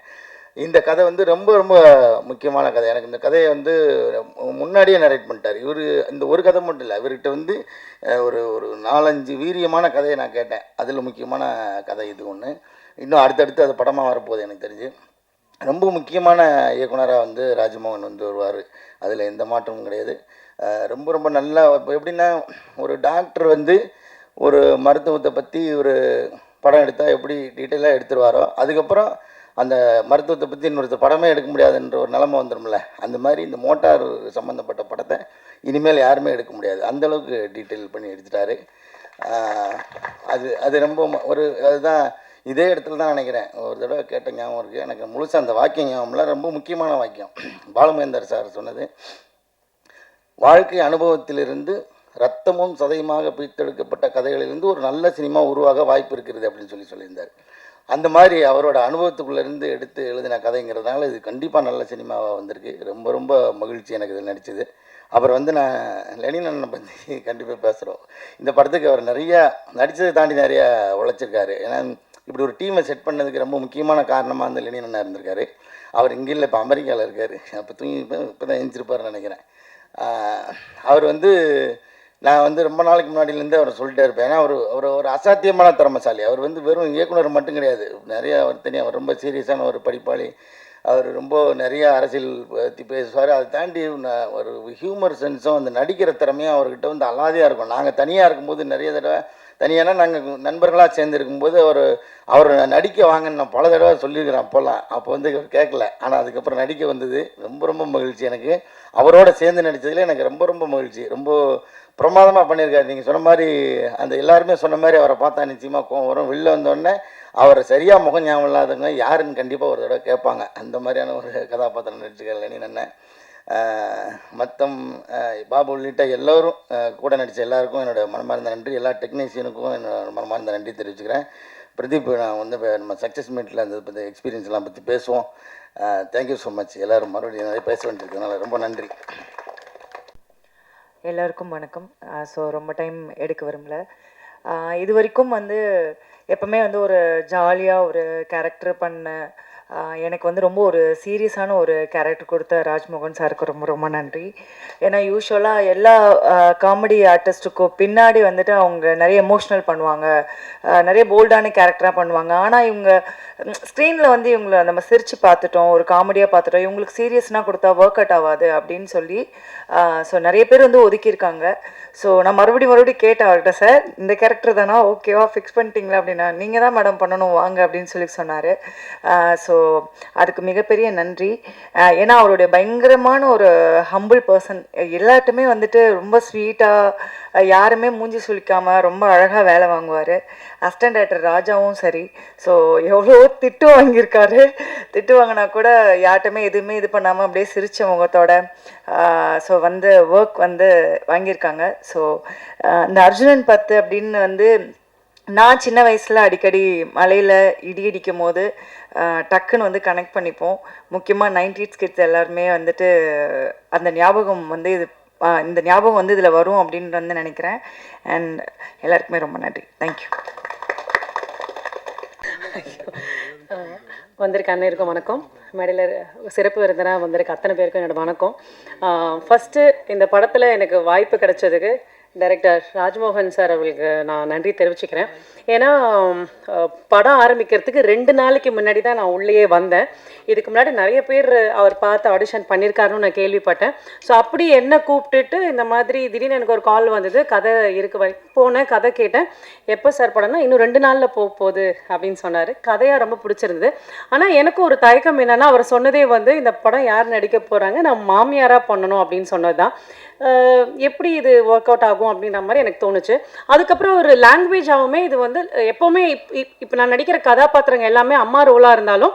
இந்த கதை வந்து ரொம்ப ரொம்ப முக்கியமான கதை. எனக்கு இந்த கதையை வந்து முன்னாடியே நரேட் பண்ணிட்டார் இவர். இந்த ஒரு கதை மட்டும் இல்லை, இவர்கிட்ட வந்து ஒரு 4-5 வீரியமான கதையை நான் கேட்டேன். அதில் முக்கியமான கதை இது ஒன்று. இன்னும் அடுத்தடுத்து அது படமாக வரப்போகுது எனக்கு தெரிஞ்சு. ரொம்ப முக்கியமான இயக்குனராக வந்து ராஜ்மோகன் வந்து வருவார், அதில் எந்த மாற்றமும் கிடையாது. ரொம்ப ரொம்ப நல்லா. இப்போ எப்படின்னா, ஒரு டாக்டர் வந்து ஒரு மருத்துவத்தை பற்றி ஒரு படம் எடுத்தால் எப்படி டீட்டெயிலாக எடுத்துருவாரோ, அதுக்கப்புறம் அந்த மருத்துவத்தை பற்றி இன்னொருத்த படமே எடுக்க முடியாதுன்ற ஒரு நிலைமை வந்துடும்ல. அந்த மாதிரி இந்த மோட்டார் சம்மந்தப்பட்ட படத்தை இனிமேல் யாருமே எடுக்க முடியாது, அந்தளவுக்கு டீட்டெயில் பண்ணி எடுத்துட்டாரு. அது ரொம்ப அதுதான் இதே இடத்துல தான் நினைக்கிறேன், ஒரு தடவை கேட்ட ஞாபகம் இருக்குது எனக்கு முழுசாக. அந்த வாக்கியம் ஞாபகம்லாம் ரொம்ப முக்கியமான வாக்கியம். பாலுமகேந்தர் சார் சொன்னது, வாழ்க்கை அனுபவத்திலிருந்து ரத்தமும் சதையுமாக பிரித்தெடுக்கப்பட்ட கதைகளிலிருந்து ஒரு நல்ல சினிமா உருவாக வாய்ப்பு இருக்கிறது அப்படின்னு சொல்லியிருந்தார். அந்த மாதிரி அவரோட அனுபவத்துக்குள்ளேருந்து எடுத்து எழுதின கதைங்கிறதுனால இது கண்டிப்பாக நல்ல சினிமாவாக வந்திருக்கு. ரொம்ப ரொம்ப மகிழ்ச்சி எனக்கு இதில் நடித்தது. அப்புறம் வந்து நான் லெனின் அண்ணனை பற்றி கண்டிப்பாக பேசுகிறோம். இந்த படத்துக்கு அவர் நிறையா நடித்ததை தாண்டி நிறையா உழைச்சிருக்காரு. ஏன்னா இப்படி ஒரு டீமை செட் பண்ணதுக்கு ரொம்ப முக்கியமான காரணமாக வந்து லெனின் அண்ணா இருந்திருக்காரு. அவர் இங்கே இல்லை, இப்போ அமெரிக்காவில் இருக்கார். அப்போ இப்போ தான் எழுந்திருப்பார்னு நினைக்கிறேன். அவர் வந்து நான் வந்து ரொம்ப நாளைக்கு முன்னாடியிலேருந்து அவரை சொல்லிட்டே இருப்பேன். ஏன்னா அவர் ஒரு அசாத்தியமான திறமைசாலி. அவர் வந்து வெறும் இயக்குனர் மட்டும் கிடையாது, நிறையா அவர் ரொம்ப சீரியஸான ஒரு படிப்பாளி. அவர் ரொம்ப நிறையா அரசியல் பற்றி பேசுவார். அதை தாண்டி ஒரு ஹியூமர் சென்ஸும் அந்த நடிக்கிற திறமையும் அவர்கிட்ட வந்து அலாதியாக இருக்கும். நாங்கள் தனியாக இருக்கும்போது நிறைய தடவை, தனியானா நாங்கள் நண்பர்களாக சேர்ந்து இருக்கும்போது அவர் நடிக்க வாங்கன்னு நான் பல தடவை சொல்லியிருக்கிறேன். அப்போ வந்து கேட்கல, ஆனால் அதுக்கப்புறம் நடிக்க வந்தது. ரொம்ப ரொம்ப மகிழ்ச்சி எனக்கு. அவரோட சேர்ந்து நடித்ததில் எனக்கு ரொம்ப ரொம்ப மகிழ்ச்சி. ரொம்ப பிரமாதமாக பண்ணியிருக்காரு. நீங்கள் சொன்ன மாதிரி அந்த எல்லாருமே சொன்ன மாதிரி அவரை பார்த்தா நிச்சயமாக கோவம் வரும். வெளில வந்தோடனே அவரை சரியாக முகம் ஞாபகம் இல்லாதவங்க யாருன்னு கண்டிப்பாக ஒரு தடவை கேட்பாங்க. அந்த மாதிரியான ஒரு கதாபாத்திரம் நடிச்சிருக்காரு லெனின் அண்ணன். மொத்தம் பாபு உள்ளிட்ட எல்லோரும் கூட நடித்த எல்லாருக்கும் என்னோடய மனமார்ந்த நன்றி. எல்லா டெக்னீஷியனுக்கும் என்னோட மனமார்ந்த நன்றி தெரிவிச்சுக்கிறேன். பிரதீப், நான் வந்து நம்ம சக்ஸஸ் மீட்டில் அந்த பற்றி எக்ஸ்பீரியன்ஸ்லாம் பற்றி பேசுவோம். Thank you so much. எல்லோரும் மறுபடியும் நிறைய பேச வேண்டியிருக்கிறதுனால ரொம்ப நன்றி. எல்லாருக்கும் வணக்கம். ஸோ ரொம்ப டைம் எடுக்க விரும்பல. இது வரைக்கும் வந்து எப்பவுமே வந்து ஒரு ஜாலியாக ஒரு கேரக்டர் பண்ண எனக்கு வந்து ரொம்ப ஒரு சீரியஸான ஒரு கேரக்டர் கொடுத்த ராஜ்மோகன் சாருக்கு ரொம்ப ரொம்ப நன்றி. ஏன்னா யூஸ்வலாக எல்லா காமெடி ஆர்டிஸ்ட்டுக்கும் பின்னாடி வந்துட்டு அவங்க நிறைய எமோஷ்னல் பண்ணுவாங்க, நிறைய போல்டான கேரக்டராக பண்ணுவாங்க. ஆனால் இவங்க ஸ்க்ரீனில் வந்து இவங்களை நம்ம சிரித்து பார்த்துட்டோம், ஒரு காமெடியாக பார்த்துட்டோம், இவங்களுக்கு சீரியஸ்னாக கொடுத்தா ஒர்க் அவுட் ஆகாது அப்படின்னு சொல்லி ஸோ நிறைய பேர் வந்து ஒதுக்கியிருக்காங்க. ஸோ நான் மறுபடியும் கேட்டேன் அவர்கிட்ட, சார் இந்த கேரக்டர் தானா, ஓகேவா ஃபிக்ஸ் பண்ணிட்டீங்களா அப்படின்னா, நீங்கள் தான் மேடம் பண்ணணும் வாங்க அப்படின்னு சொல்லி சொன்னார். ஸோ அதுக்கு மிகப்பெரிய நன்றி. ஏன்னா அவருடைய பயங்கரமான ஒரு ஹம்பிள் பர்சன், எல்லாட்டுமே வந்துட்டு ரொம்ப ஸ்வீட்டாக, யாருமே மூஞ்சி சுளிக்காமல் ரொம்ப அழகாக வேலை வாங்குவார். அசிஸ்டன்ட் டைரக்டர் ராஜாவும் சரி. ஸோ எவ்வளோ திட்டு வாங்கியிருக்காரு, திட்டு வாங்கினா கூட யார்ட்டுமே எதுவுமே இது பண்ணாமல் அப்படியே சிரித்த முகத்தோட ஸோ வந்து ஒர்க் வந்து வாங்கியிருக்காங்க. ஸோ இந்த அர்ஜுனன் 10 அப்படின்னு வந்து நான் சின்ன வயசில் அடிக்கடி மலையில் இடி இடிக்கும் போது டக்குன்னு வந்து கனெக்ட் பண்ணிப்போம். முக்கியமாக 90s கிட்ஸ் எல்லாருமே வந்துட்டு அந்த ஞாபகம் வந்து இந்த ஞாபகம் வந்து இதில் வரும் அப்படின்னு வந்து நினைக்கிறேன். அண்ட் எல்லாருக்குமே ரொம்ப நன்றி. தேங்க்யூ. வந்திருக்க அனைவருக்கும் வணக்கம். மேடையில் சிறப்பு விருந்தினராக வந்திருக்க அத்தனை பேருக்கும் என்னோடய வணக்கம். ஃபஸ்ட்டு இந்த படத்தில் எனக்கு வாய்ப்பு கிடைச்சதுக்கு டைரக்டர் ராஜ்மோகன் சார் அவர்களுக்கு நான் நன்றி தெரிவிச்சுக்கிறேன். ஏன்னா படம் ஆரம்பிக்கிறதுக்கு 2 நாளைக்கு முன்னாடி தான் நான் உள்ளேயே வந்தேன். இதுக்கு முன்னாடி நிறைய பேர் அவர் பார்த்து ஆடிஷன் பண்ணியிருக்காருன்னு நான் கேள்விப்பட்டேன். ஸோ அப்படி என்ன கூப்பிட்டுட்டு இந்த மாதிரி திடீர்னு எனக்கு ஒரு கால் வந்தது, கதை இருக்கு போனேன், கதை கேட்டேன். எப்போ சார் படம்னா இன்னும் 2 நாளில் போகுது அப்படின்னு சொன்னார். கதையாக ரொம்ப பிடிச்சிருந்தது. ஆனால் எனக்கு ஒரு தயக்கம் என்னென்னா, அவர் சொன்னதே வந்து இந்த படம் யார் நடிக்க போகிறாங்க, நான் மாமியாராக பண்ணணும் அப்படின்னு சொன்னது தான். எப்படி இது ஒர்க் அவுட் ஆகும் அப்படின்ற மாதிரி எனக்கு தோணுச்சு. அதுக்கப்புறம் ஒரு லாங்குவேஜாகவுமே இது வந்து எப்போவுமே இப்போ நான் நடிக்கிற கதாபாத்திரங்கள் எல்லாமே அம்மா ரோலாக இருந்தாலும்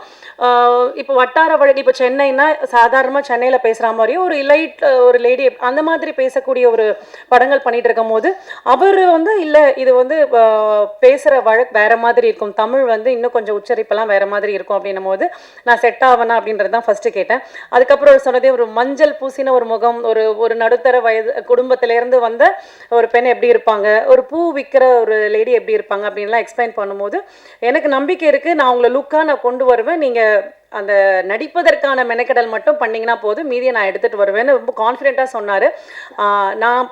இப்போ வட்டார வழக்கு, இப்போ சென்னைன்னா சாதாரணமாக சென்னையில் பேசுகிற மாதிரியும் ஒரு லேடி அந்த மாதிரி பேசக்கூடிய ஒரு படங்கள் பண்ணிகிட்டு இருக்கும் போது அவர் வந்து இல்லை இது வந்து பேசுகிற வழக்கு வேறு மாதிரி இருக்கும், தமிழ் வந்து இன்னும் கொஞ்சம் உச்சரிப்பெல்லாம் வேறு மாதிரி இருக்கும் அப்படின்னும் போது நான் செட் ஆவேனா அப்படின்றது தான் ஃபஸ்ட்டு கேட்டேன். அதுக்கப்புறம் சொன்னதே ஒரு மஞ்சள் பூசின ஒரு முகம், ஒரு நடுத்தர வயது குடும்பத்திலேருந்து வந்த ஒரு பெண் எப்படி இருப்பாங்க, ஒரு பூ விற்கிற ஒரு லேடி எப்படி இருப்பாங்க அப்படின்லாம் எக்ஸ்பிளைன் பண்ணும்போது எனக்கு நம்பிக்கை இருக்குது, நான் உங்களை லுக்காக நான் கொண்டு வருவேன், நீங்கள் அந்த நடிப்பதற்கான மெனக்கெடல் மட்டும் பண்ணிங்கன்னா போதும், மீதியை நான் எடுத்துகிட்டு வருவேன்னு ரொம்ப கான்ஃபிடென்ட்டாக சொன்னார். நான்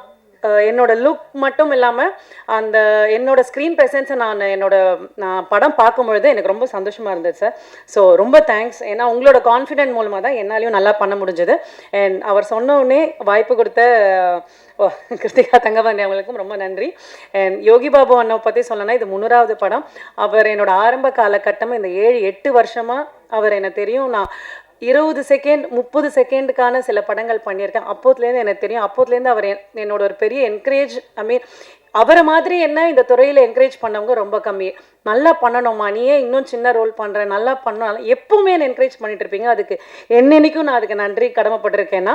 என்னோட லுக் மட்டும் இல்லாமல் அந்த என்னோட ஸ்க்ரீன் ப்ரெசன்ஸை நான் படம் பார்க்கும்பொழுது எனக்கு ரொம்ப சந்தோஷமாக இருந்தது சார். ஸோ ரொம்ப தேங்க்ஸ். ஏன்னா உங்களோட கான்ஃபிடென்ட் மூலமாக தான் என்னாலையும் நல்லா பண்ண முடிஞ்சது. அண்ட் அவர் சொன்னோடனே வாய்ப்பு கொடுத்த கிருத்திகா தங்கபாண்டி அவங்களுக்கும் ரொம்ப நன்றி. அண்ட் யோகி பாபு அண்ணாவை பற்றி சொல்லணும்னா இது 3வது படம். அவர் என்னோட ஆரம்ப காலகட்டம் இந்த 7-8 வருஷமாக அவர் எனக்கு தெரியும். நான் 20 செகண்ட் 30 செகண்டுக்கான சில படங்கள் பண்ணியிருக்கேன். அப்போதுலேருந்து எனக்கு தெரியும். அப்போதுலேருந்து அவர் என்னோட ஒரு பெரிய என்கரேஜ், அவரை மாதிரி என்ன இந்த துறையில் என்கரேஜ் பண்ணவங்க ரொம்ப கம்மி. நல்லா பண்ணணுமா, நீயே இன்னும் சின்ன ரோல் பண்ணுற, நல்லா பண்ணணும், எப்பவுமே என்ன என்கரேஜ் பண்ணிட்டு இருப்பீங்க. அதுக்கு என்னைக்கும் நான் அதுக்கு நன்றி கடமைப்பட்டிருக்கேன்னா.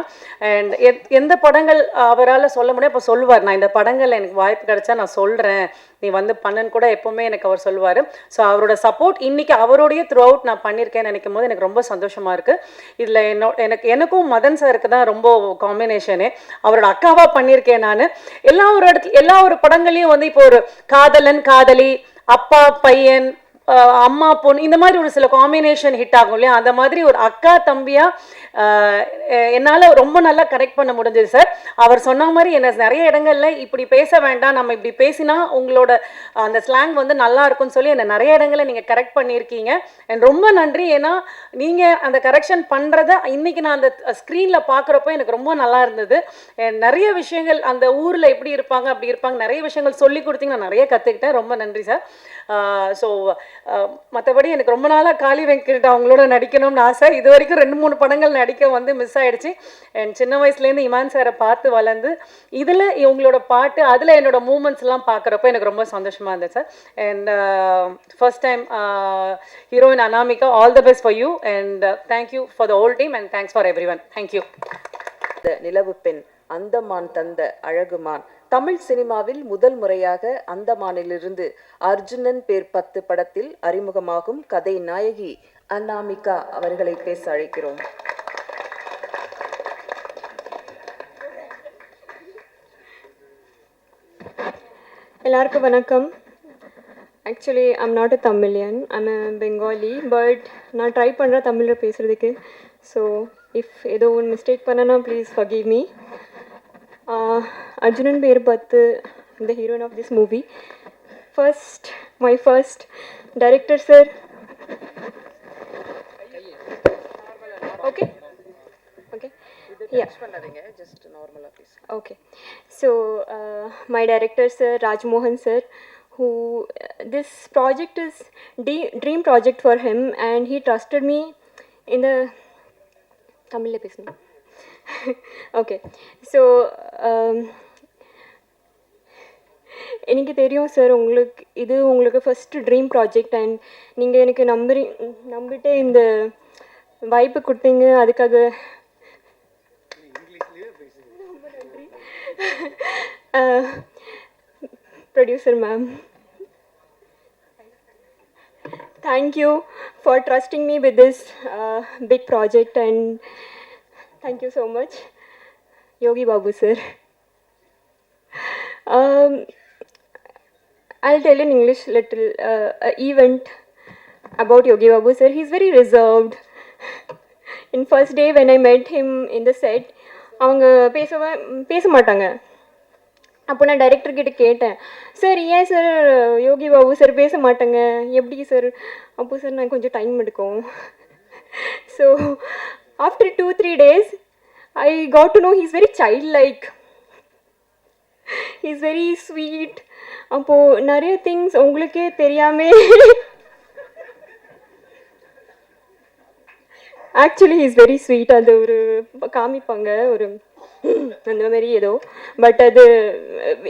அண்ட் எந்த படங்கள் அவரால் சொல்ல முடியும் இப்போ சொல்லுவார், நான் இந்த படங்கள் எனக்கு வாய்ப்பு கிடைச்சா நான் சொல்கிறேன், நீ வந்து பண்ணுன்னு கூட எப்போவுமே எனக்கு அவர் சொல்லுவார். ஸோ அவரோட சப்போர்ட் இன்றைக்கி அவரோடைய த்ரூ அவுட் நான் பண்ணியிருக்கேன்னு நினைக்கும் போது எனக்கு ரொம்ப சந்தோஷமாக இருக்குது. இதில் எனக்கும் மதன் சாருக்கு தான் ரொம்ப காம்பினேஷனே. அவரோட அக்காவாக பண்ணியிருக்கேன் நான். எல்லா ஒரு படங்களையும் வந்து இப்போ ஒரு காதலன் காதலி, அப்பா பையன், அம்மா பொண்ணு, இந்த மாதிரி ஒரு சில காம்பினேஷன் ஹிட் ஆகும் இல்லையா, அந்த மாதிரி ஒரு அக்கா தம்பியாக என்னால் ரொம்ப நல்லா கனெக்ட் பண்ண முடிஞ்சது சார். அவர் சொன்ன மாதிரி என்ன நிறைய இடங்களில் இப்படி பேச வேண்டாம், நம்ம இப்படி பேசினா உங்களோட அந்த ஸ்லாங் வந்து நல்லா இருக்கும்னு சொல்லி என்னை நிறைய இடங்களில் நீங்கள் கரெக்ட் பண்ணியிருக்கீங்க. அண்ட் ரொம்ப நன்றி. ஏன்னா நீங்கள் அந்த கரெக்ஷன் பண்ணுறத இன்றைக்கி நான் அந்த ஸ்க்ரீனில் பார்க்குறப்போ எனக்கு ரொம்ப நல்லா இருந்தது. நிறைய விஷயங்கள் அந்த ஊரில் எப்படி இருப்பாங்க அப்படி இருப்பாங்க, நிறைய விஷயங்கள் சொல்லி கொடுத்தீங்க, நான் நிறைய கற்றுக்கிட்டேன். ரொம்ப நன்றி சார். ஸோ மற்றபடி எனக்கு ரொம்ப நாளாக காளி வெங்கட் அவங்களோட நடிக்கணும்னு ஆசை. இது வரைக்கும் 2-3 படங்கள் நடிக்க வந்து மிஸ் ஆகிடுச்சு. அண்ட் சின்ன வயசுலேருந்து இமான் சாரை பார்த்து வளர்ந்து இதில் இவங்களோட பாட்டு, அதில் என்னோட மூமெண்ட்ஸ்லாம் பார்க்குறப்போ எனக்கு ரொம்ப சந்தோஷமாக இருந்தது sir. And first time heroine Anamika, all the best for you and thank you for the whole team and thanks for every one. Thank you. நிலவு பெண், அந்தமான் தந்த அழகுமான். தமிழ் சினிமாவில் முதல் முறையாக அந்தமானிலிருந்து அர்ஜுனன் பேர் 10 படத்தில் அறிமுகமாகும் கதை நாயகி அனாமிகா அவர்களை பேச அழைக்கிறோம். எல்லாருக்கும் வணக்கம். Actually I'm not a Tamilian, I'm a Bengali. But நான் ட்ரை பண்ணுறேன் தமிழில் பேசுகிறதுக்கு. ஸோ இஃப் ஏதோ ஒன்று மிஸ்டேக் பண்ணனா ப்ளீஸ் ஃபர்கிவ் மீ. அர்ஜுனன் பேர் பத்து, the heroine of this movie. My first director sir. Okay. Yeah. Just normal please. Okay. So my director sir, Rajmohan sir, who this project is dream project for him, and he trusted me in the Tamil episode. Okay. So எனக்கு தெரியும் sir உங்களுக்கு first dream project, and நீங்கள் எனக்கு நம்பிட்டு இந்த வாய்ப்பு கொடுத்தீங்க. அதுக்காக producer ma'am, thank you for trusting me with this big project, and thank you so much. Yogi Babu sir. I'll tell in English little event about Yogi Babu sir. He's very reserved. In first day when I met him in the set, அவங்க பேச மாட்டாங்க. அப்போ நான் director கிட்ட கேட்டேன், sir ஏன் sir Yogi Babu sir பேச மாட்டாங்க, எப்படி சார்? அப்போ சார் நான் கொஞ்சம் டைம் எடுக்கும். So after 2-3 days I got to know he's very childlike. He's very sweet. அப்போது நிறைய திங்ஸ் உங்களுக்கே தெரியாமே ஆக்சுவலி ஹீஸ் வெரி ஸ்வீட். அது ஒரு காமிப்பாங்க ஒரு அந்த மாதிரி ஏதோ, பட் அது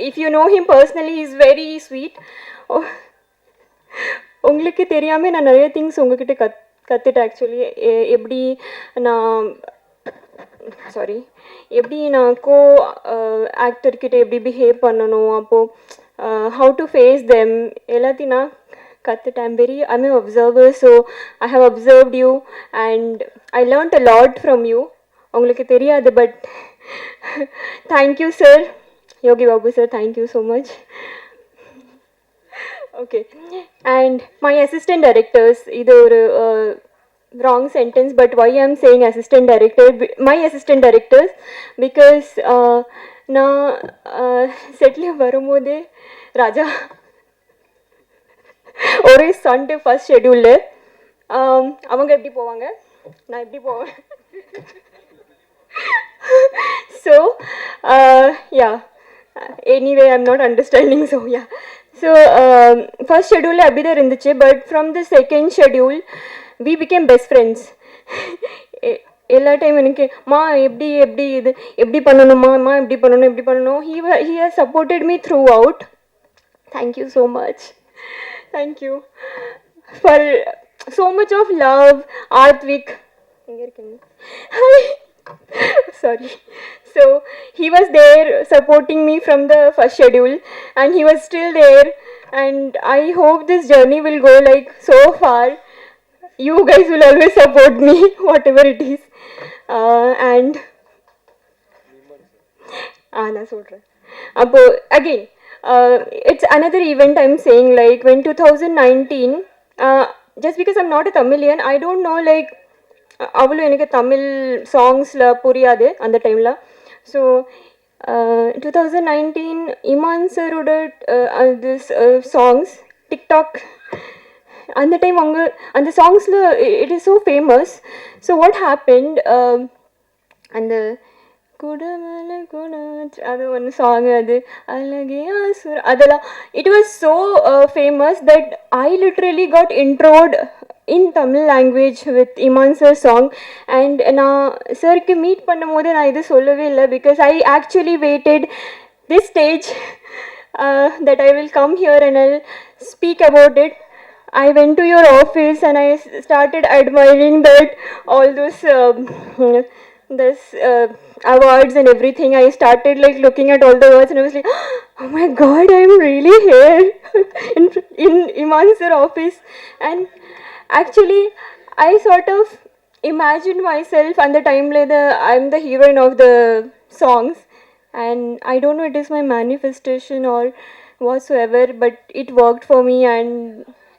if you know him personally is very sweet. உங்களுக்கு தெரியாமல் நான் நிறைய திங்ஸ் உங்ககிட்ட கற்றுட்டேன். ஆக்சுவலி எப்படி நான் கோ ஆக்டர்கிட்ட எப்படி பிஹேவ் பண்ணணும், அப்போது ஹவு டு ஃபேஸ் தெம் எல்லாத்தையும் நான் கற்றுட்டேன். I'm an observer, so I have observed you and I learned a lot from you. உங்களுக்கு தெரியாது, but thank you sir, Yogi Babu sir, thank you so much. Okay, and my assistant directors, இது ஒரு wrong sentence, but why I'm saying assistant director, my assistant directors, because நான் settle வரும்போது ராஜா ஒரு Sunday first ஷெட்யூலில் அவங்க எப்படி போவாங்க, நான் எப்படி போவேன். So ya anyway I'm not understanding. So ya so first ஷெட்யூலில் அப்படி தான் இருந்துச்சு, but from the second schedule we become best friends. எல்லா டைம் எனக்கு எப்படி இது எப்படி பண்ணணுமா எப்படி பண்ணணும். He has supported me throughout. Thank you so much. Thank you for so much of love. Artvik, sorry. So he was there supporting me from the first schedule, and he was still there, and I hope this journey will go like so far. You guys will always support me whatever it is. And நான் சொல்கிறேன். அப்போ again it's another event I'm saying, like when 2019, just because I'm not a Tamilian, I don't know, like அவ்வளோ எனக்கு தமிழ் சாங்ஸில் புரியாது அந்த டைமில். So 2019 Imman சரோட this songs TikTok அந்த டைம் அவங்க அந்த சாங்ஸில் it is so famous. So what happened, அந்த அது ஒன்று சாங், அது அழகே ஆசுர், அதெல்லாம் it was so famous that I literally got introed in Tamil language with Iman sir song. And நான் சருக்கு மீட் பண்ணும் போது நான் இது சொல்லவே இல்லை, because I actually waited this stage that I will come here and I'll speak about it. I went to your office and I started admiring that all those awards and everything. I started like looking at all the awards and I was like, oh my god, I'm really here in Iman sir office. And actually I sort of imagined myself and the time like I'm the heroine of the songs, and I don't know it is my manifestation or whatsoever, but it worked for me, and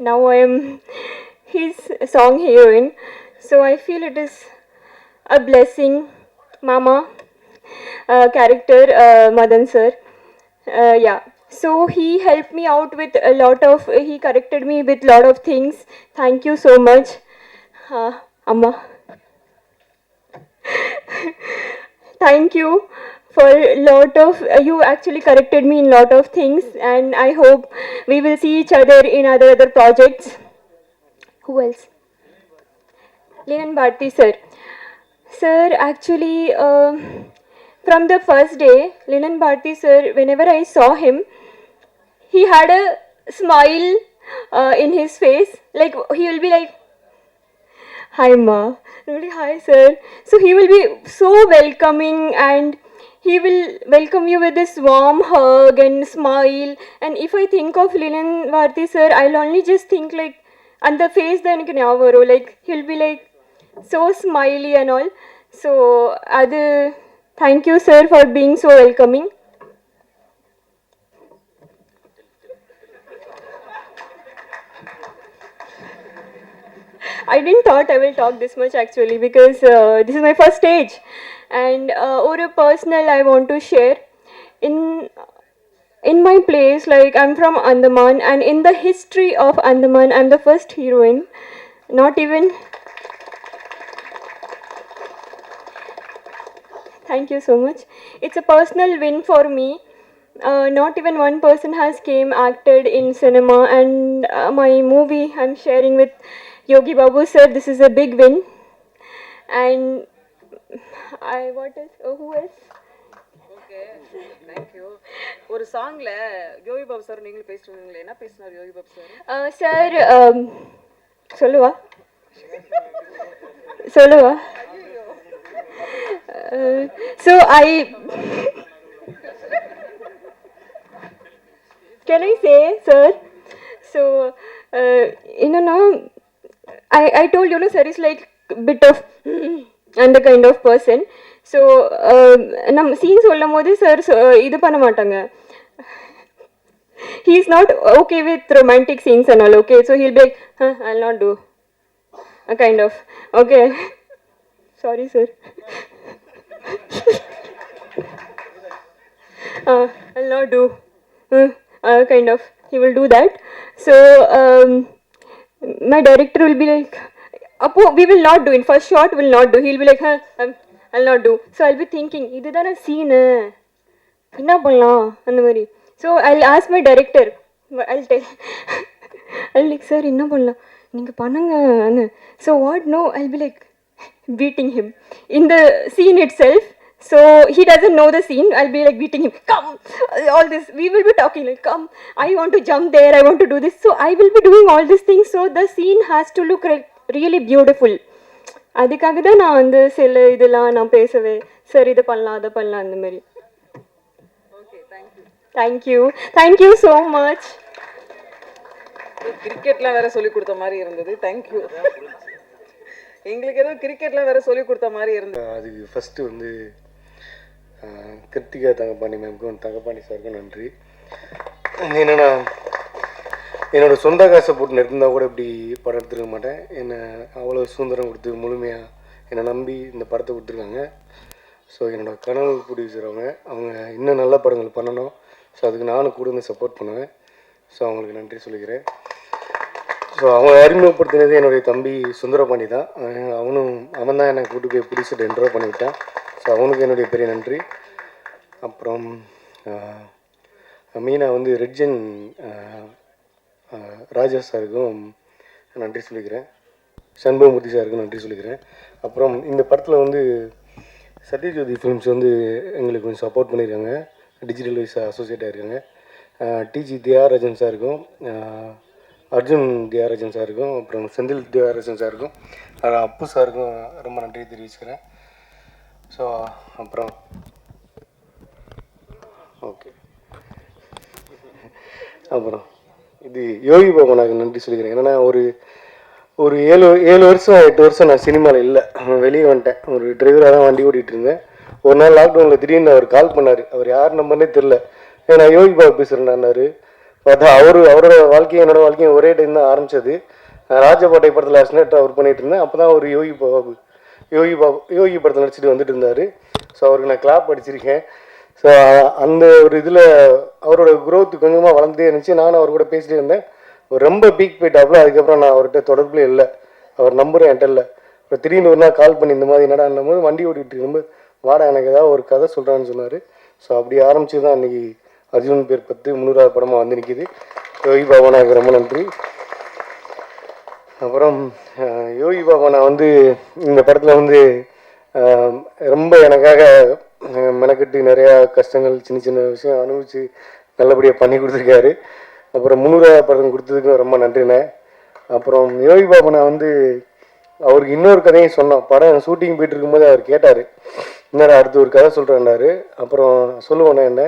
now I am his song heroine. So I feel it is a blessing. Mama character, Madan sir. Yeah. So he helped me out with a lot of, he corrected me with lot of things. Thank you so much, Amma. Thank you for lot of, you actually corrected me in lot of things, and I hope we will see each other in other projects. Who else? Linan Bharti sir. Sir, actually, from the first day, Linan Bharti sir, whenever I saw him, he had a smile in his face. Like, he will be like, "Hi, ma." I'm like, "Hi, sir." So he will be so welcoming, and he will welcome you with this warm hug and smile. And if I think of Linan Bharti sir, I'll only just think like, and the face then like he'll be like so smiley and all. So thank you sir for being so welcoming. I didn't thought I will talk this much actually, because this is my first stage, and or a personal I want to share in my place. Like, I'm from Andaman, and in the history of Andaman, I'm the first heroine. Not even. Thank you so much. It's a personal win for me. Not even one person has came acted in cinema, and my movie I'm sharing with Yogi Babu sir. This is a big win. And what else? Oh, who else? Okay thank you. ஒரு சாங்ல Yogi Babu sir நீங்களும் பேசுறீங்களே, என்ன பேசினார் Yogi Babu sir? Sir சொல்லுவா சொல்லுவா. So can I say, sir? So என்னன்னா, I told you, no, sir is like bit of and the kind of person. So நம்ம scene சொல்லும் போது சார் இது பண்ண மாட்டாங்க. He is not okay with romantic scenes and all. Okay, so he'll be like, I'll not do. A kind of. Okay. Sorry, sir. I'll not do. Kind of. He will do that. So my director will be like, Appo, we will not do. In first shot, will not do. He'll be like, I'll not do. So I'll be thinking, இதுதான scene, என்ன பண்ணலாம் அந்த மாதிரி. So I'll ask my director. I'll tell. I'll like, sir, என்ன பண்ணலாம் நீங்கள் பண்ணுங்க. So what? No, I'll be like beating him in the scene itself. So he doesn't know the scene. I'll be like beating him. Come, all this. We will be talking like, come, I want to jump there. I want to do this. So I will be doing all these things. So the scene has to look really beautiful. அதுக்காக தான் நான் வந்து சில இதெல்லாம் நான் பேசவே, சரி இதை பண்ணலாம் அதை பண்ணலாம் அந்த மாதிரி. Okay thank you. Thank you so much. கிரிக்கெட்லாம் வேற சொல்லி கொடுத்த மாதிரி இருந்தது. தேங்க்யூ. எங்களுக்கு ஏதோ கிரிக்கெட்லாம் வேற சொல்லி கொடுத்த மாதிரி இருந்தது. அதுக்கு ஃபஸ்ட்டு வந்து கிருத்திகா தங்கப்பாண்டி மேம்க்கும் தங்கப்பாண்டி சாருக்கும் நன்றி. என்னென்னா, என்னோடய சொந்த காசை போட்டு எடுத்திருந்தால் கூட இப்படி படம் எடுத்துருக்க மாட்டேன். என்னை அவ்வளோ சுதந்திரம் கொடுத்து முழுமையாக என்னை நம்பி இந்த படத்தை கொடுத்துருக்காங்க. ஸோ என்னோடய கனவு ப்ரொடியூசர் அவங்க இன்னும் நல்ல படங்கள் பண்ணணும். ஸோ அதுக்கு நானும் கூட வந்து சப்போர்ட் பண்ணுவேன். ஸோ அவங்களுக்கு நன்றி சொல்லிக்கிறேன். ஸோ அவங்க அறிமுகப்படுத்தினது என்னுடைய தம்பி சுந்தரபாண்டி தான். அவன் தான் என்னை கூட்டு போய் பிடிச்சிட்டு என்ட்ரோ பண்ணிவிட்டான். ஸோ அவனுக்கு என்னுடைய பெரிய நன்றி. அப்புறம் மீனா வந்து ரெட்ஜன் ராஜா சாருக்கும் நன்றி சொல்லிக்கிறேன். சண்முகமூர்த்தி சாருக்கும் நன்றி சொல்லிக்கிறேன். அப்புறம் இந்த படத்தில் வந்து சத்யஜோதி ஃபிலிம்ஸ் வந்து எங்களுக்கு கொஞ்சம் சப்போர்ட் பண்ணியிருக்காங்க. டிஜிட்டல் வைஸ் அசோசியேட் ஆகிருக்காங்க. டிஜி தியாகராஜன் சாருக்கும், அர்ஜுன் தியாகராஜன் சாருக்கும், அப்புறம் செந்தில் தியாகராஜன் சாருக்கும், அப்பு சாருக்கும் ரொம்ப நன்றி தெரிவிச்சுக்கிறேன். ஸோ அப்புறம் ஓகே, அப்புறம் இது யோகி பாபனாக்கு நன்றி சொல்லிக்கிறேன். ஏன்னா ஒரு 7 வருஷம் 8 வருஷம் நான் சினிமாவில் இல்லை, வெளியே வந்துட்டேன். ஒரு டிரைவராக தான் வண்டி ஓட்டிகிட்டு இருந்தேன். ஒரு நாள் லாக்டவுனில் திடீர்னு அவர் கால் பண்ணார். அவர் யார் நம்பர்னே தெரில. நான் யோகி பாபு பேசுகிறேன்னாரு. பட் அவரோட வாழ்க்கையும் என்னோட வாழ்க்கையும் ஒரே டைம் தான் ஆரம்பிச்சது. ராஜபாட்டை படத்தில் அஸ்னேட் அவர் பண்ணிட்டு இருந்தேன். அப்போ தான் ஒரு யோகி படத்தில் நடிச்சிட்டு வந்துட்டு இருந்தார். ஸோ அவருக்கு நான் கிளாப் அடிச்சிருக்கேன். ஸோ அந்த ஒரு இதில் அவரோட க்ரோத் கொஞ்சமாக வளர்ந்தே இருந்துச்சு. நானும் அவர் கூட பேசிகிட்டே இருந்தேன். ரொம்ப பீக் போயிட்டாப்புல. அதுக்கப்புறம் நான் அவர்கிட்ட தொடர்புல இல்லை, அவர் நம்பரும் என்கிட்ட இல்லை. இப்போ திடீர்னு ஒரு நாள் கால் பண்ணி இந்த மாதிரி என்னடான்னும் போது வண்டி ஓட்டிகிட்டு இருக்கும்போது வாடா எனக்கு ஏதாவது ஒரு கதை சொல்கிறான்னு சொன்னார். ஸோ அப்படி ஆரம்பித்து தான் இன்றைக்கி அர்ஜுனன் பேர் 10 300வது படமாக வந்து நிற்கிது. யோகி பாபானாவுக்கு ரொம்ப நன்றி. அப்புறம் யோகி பாபானா வந்து இந்த படத்தில் வந்து ரொம்ப எனக்காக மெனக்கட்டு நிறையா கஷ்டங்கள் சின்ன சின்ன விஷயம் அனுபவித்து நல்லபடியாக பண்ணி கொடுத்துருக்காரு. அப்புறம் 300வது படம் கொடுத்ததுக்கும் ரொம்ப நன்றிண்ணே. அப்புறம் யோகி பாபானா வந்து அவருக்கு இன்னொரு கதையும் சொன்னோம். படம் ஷூட்டிங் போயிட்டு இருக்கும்போது அவர் கேட்டார், என்னடா அடுத்து ஒரு கதை சொல்கிறேன்னாரு. அப்புறம் சொல்லுவோண்ணே என்ன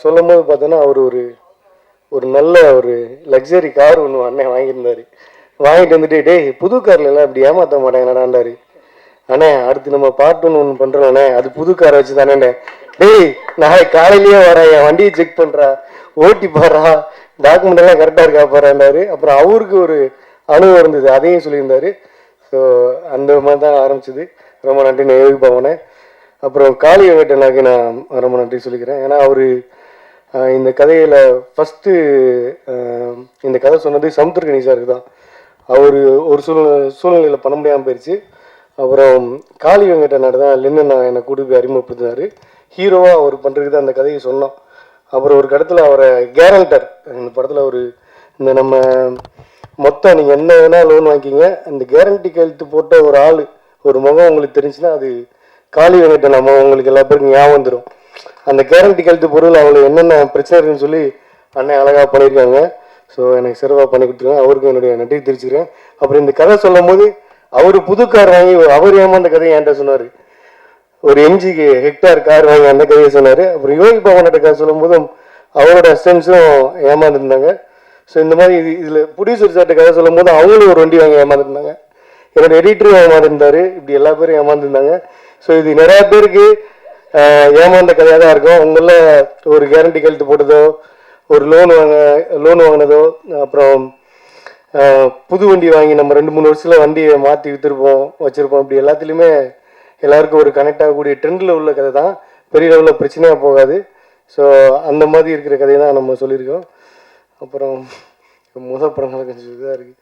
சொல்லும் போது பார்த்தோன்னா அவர் ஒரு நல்ல ஒரு லக்ஸரி கார் ஒன்று அண்ணன் வாங்கியிருந்தார். வாங்கிட்டு வந்துட்டு டேய் புது காரில் எல்லாம் இப்படி ஏமாற்ற மாட்டேங்கடாண்டாரு. அண்ணே அடுத்து நம்ம பார்ட் ஒன்று பண்ணுறோண்ணே, அது புது காரை வச்சு தானேண்ணே. டேய் நாளைக்கு காலையிலேயே வரேன், என் வண்டியை செக் பண்ணுறா, ஓட்டி பாடுறா, டாக்குமெண்ட் எல்லாம் கரெக்டாக இருக்கா பாருன்னாரு. அப்புறம் அவருக்கு ஒரு அனுபவம் இருந்தது, அதையும் சொல்லியிருந்தார். ஸோ அந்த மாதிரி தான் ஆரம்பிச்சது. ரொம்ப நன்றி நான் யோகி பாவனே. அப்புறம் காளி வெங்கடனாக்கு நான் ரொம்ப நன்றி சொல்லிக்கிறேன். ஏன்னா அவர் இந்த கதையில் ஃபஸ்ட்டு இந்த கதை சொன்னது சமுத்திரகனி சாருக்கு தான். அவர் ஒரு சூழ்நிலையில் பண்ண முடியாமல் போயிடுச்சு. அப்புறம் காளி வெங்கடனாடு தான் லென்னு என்னை கூட்டு போய் அறிமுகப்படுத்தினார். ஹீரோவாக அவர் பண்ணுறதுக்கு தான் அந்த கதையை சொன்னோம். அப்புறம் ஒரு இடத்துல அவரை கேரண்டர் இந்த படத்தில் இந்த நம்ம மொத்தம் நீங்கள் என்ன வேணால் லோன் வாங்கிக்கிங்க, இந்த கேரண்டி கையெழுத்து போட்ட ஒரு ஆள் ஒரு முகம் உங்களுக்கு தெரிஞ்சுன்னா அது காளி வெங்கடன் நம்ம உங்களுக்கு எல்லா பேருக்கும் ஞாபகம் வந்துடும். அந்த கேரண்டி கையெழுத்து பொருள் அவங்களுக்கு என்னென்ன பிரச்சனை இருக்குன்னு சொல்லி அண்ணன் அழகாக பண்ணியிருக்காங்க. ஸோ எனக்கு சிறப்பாக பண்ணி கொடுத்துருக்கேன். அவருக்கு என்னுடைய நன்றி தெரிவிச்சுக்கிறேன். அப்புறம் இந்த கதை சொல்லும் போது அவர் புது கார் வாங்கி அவர் ஏமாந்த கதையை என்கிட்ட சொன்னார். ஒரு எம்ஜிக்கு ஹெக்டார் கார் வாங்கி அந்த கதையை சொன்னார். அப்புறம் யோகி பவன்கிட்ட கதை சொல்லும் போதும் அவரோட அசிஸ்டன்ஸும் ஏமாந்துருந்தாங்க. ஸோ இந்த மாதிரி இதில் ப்ரொடியூசர் சார்ட்ட கதை சொல்லும் போது அவங்களும் ஒரு வண்டி வாங்கி ஏமாந்துருந்தாங்க. என்னோட எடிட்டரும் ஏமாந்துருந்தார். இப்படி எல்லா பேரும் ஏமாந்துருந்தாங்க. ஸோ இது நிறையா பேருக்கு ஏமாந்த கதையாக தான் இருக்கும். உங்களில் ஒரு கேரண்டி கையெழுத்து போட்டதோ, ஒரு லோன் வாங்கினதோ, அப்புறம் புது வண்டி வாங்கி நம்ம 2-3 வருஷத்தில் வண்டியை மாற்றி வச்சுருப்போம். இப்படி எல்லாத்துலேயுமே எல்லாருக்கும் ஒரு கனெக்ட் ஆகக்கூடிய ட்ரெண்டில் உள்ள கதை தான். பெரிய லெவலில் பிரச்சனையாக போகாது. ஸோ அந்த மாதிரி இருக்கிற கதையை தான் நம்ம சொல்லியிருக்கோம். அப்புறம் முதல் படங்கள் கொஞ்சம் இதாக இருக்குது.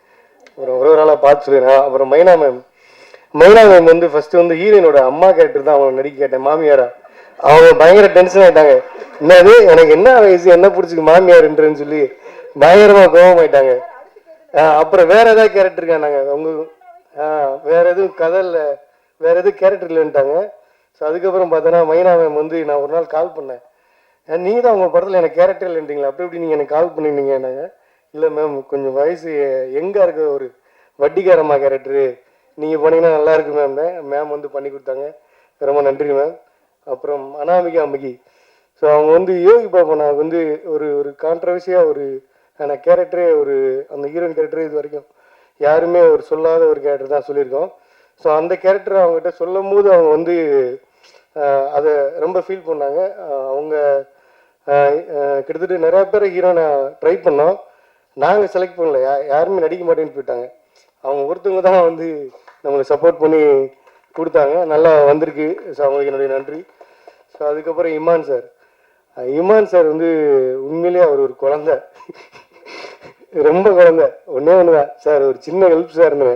அப்புறம் ஒரு ஆளாக பார்த்து சொல்லிடுறேன். அப்புறம் மைனா மேம் வந்து ஃபஸ்ட்டு வந்து ஹீரோயினோட அம்மா கேரக்டர் தான் அவங்க நடிக்க கேட்டேன், மாமியாரா. அவங்க பயங்கர டென்ஷன் ஆகிட்டாங்க. என்னது எனக்கு என்ன வயசு என்ன பிடிச்சிக்கு மாமியார்ன்றன்னு சொல்லி பயங்கரமாக கோபமாயிட்டாங்க. அப்புறம் வேற ஏதாவது கேரக்டர் இருக்காங்க அவங்க வேற எதுவும் கதை இல்லை, வேற எதுவும் கேரக்டர் இல்லைன்ட்டாங்க. ஸோ அதுக்கப்புறம் பார்த்தோன்னா மைனா மேம் வந்து நான் ஒரு நாள் கால் பண்ணேன், நீங்கள் தான் உங்கள் படத்தில் எனக்கு கேரக்டர் இல்லைன்றீங்களா, அப்படி இப்படி நீங்கள் எனக்கு கால் பண்ணிருந்தீங்க. நாங்கள் இல்லை மேம் கொஞ்சம் வயசு எங்கே இருக்க ஒரு வட்டிக்காரம்மா கேரக்டரு நீங்கள் பண்ணிங்கன்னா நல்லா இருக்கு மேம் வந்து பண்ணி கொடுத்தாங்க. ரொம்ப நன்றி மேம். அப்புறம் அனாமிகா அம்பிகி. ஸோ அவங்க வந்து யோகி பாபனாவுக்கு வந்து ஒரு கான்ட்ரவர்சியாக அந்த கேரக்டரே அந்த ஹீரோயின் கேரக்டரே இது வரைக்கும் யாருமே சொல்லாத ஒரு கேரக்டர் தான் சொல்லியிருக்கோம். ஸோ அந்த கேரக்டரை அவங்ககிட்ட சொல்லும் போது அவங்க வந்து அதை ரொம்ப ஃபீல் பண்ணாங்க. அவங்க கிட்டத்தட்ட நிறையா பேர் ஹீரோனை ட்ரை பண்ணோம், நாங்கள் செலக்ட் பண்ணல, யாருமே நடிக்க மாட்டேன்னு போயிட்டாங்க. அவங்க ஒருத்தவங்க தான் வந்து நம்மளை சப்போர்ட் பண்ணி கொடுத்தாங்க, நல்லா வந்திருக்கு. ஸோ அவங்களுக்கு என்னுடைய நன்றி. ஸோ அதுக்கப்புறம் இமான் சார் வந்து உண்மையிலேயே அவர் ஒரு குழந்தை, ரொம்ப குழந்தை. ஒன்றே ஒன்று தான் சார், ஒரு சின்ன ஹெல்ப் சார்னு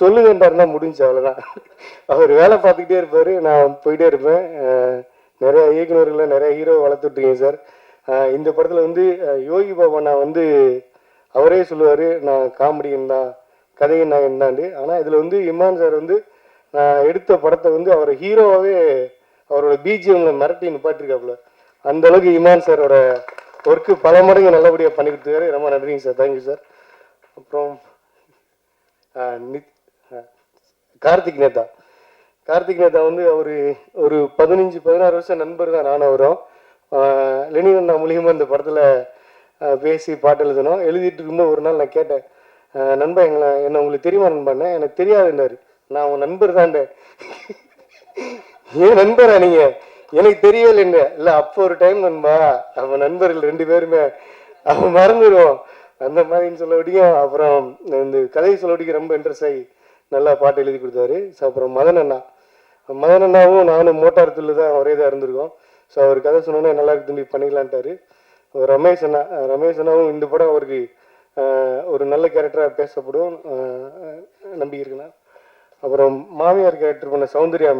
சொல்லுங்கன்றாருன்னா முடிஞ்சு, அவ்வளோதான். அவர் வேலை பார்த்துக்கிட்டே இருப்பார், நான் போயிட்டே இருப்பேன். நிறைய இயக்குநர்களை நிறைய ஹீரோ வளர்த்துட்ருக்கீங்க சார். இந்த படத்தில் வந்து யோகி பாபா நான் வந்து அவரே சொல்லுவார், நான் காமெடியன் தான், கதையின் நான் என்னாண்டு. ஆனால் இதில் வந்து இமான் சார் வந்து நான் எடுத்த படத்தை வந்து அவர் ஹீரோவாகவே அவரோட பிஜிஎம்ல மிரட்டி நிப்பாட்டிருக்காப்புல. அந்த அளவுக்கு இமான் சாரோட ஒர்க்கு பல மடங்கு நல்லபடியாக பண்ணி கொடுத்துருக்காரு. ரொம்ப நன்றிங்க சார், தேங்க்யூ சார். அப்புறம் கார்த்திக் நேதா வந்து அவர் ஒரு 15-16 வருஷம் நண்பர் தான். நானும் அவரும் லெனின் மூலியமாக இந்த படத்தில் பேசி பாட்டு எழுதணும். எழுதிட்டு இருக்கும்போது ஒரு நாள் நான் கேட்டேன், நண்பா என்ன உங்களுக்கு தெரியுமா நண்பாண்ணே? எனக்கு தெரியாதுன்னாரு. நான் உங்கள் நண்பர் தான்டேன். ஏன் நண்பரா நீங்கள்? எனக்கு தெரியவே இல்லைங்க. இல்லை அப்போ ஒரு டைம் நண்பா, அவன் நண்பர்கள் 2 பேருமே அவன் மறந்துடுவோம் அந்த மாதிரின்னு சொல்லபடியும். அப்புறம் இந்த கதை சொல்லபடிக்கு ரொம்ப இன்ட்ரெஸ்ட் ஆகி நல்லா பாட்டு எழுதி கொடுத்தாரு. ஸோ அப்புறம் மதன் அண்ணாவும் நானும் மோட்டார் துள்ளு தான் ஒரே இதாக இருந்திருக்கோம். ஸோ அவர் கதை சொன்னோன்னே நல்லா இருக்கு தம்பி பண்ணிக்கலான்ட்டாரு. ரமேஷ் அண்ணாவும் இந்த படம் அவருக்கு ஒரு நல்ல கேரக்டராக பேசப்படும் நம்பிக்கை இருக்குண்ணா. அப்புறம் மாமியார் கேரக்டர் பண்ண சௌந்தர்யா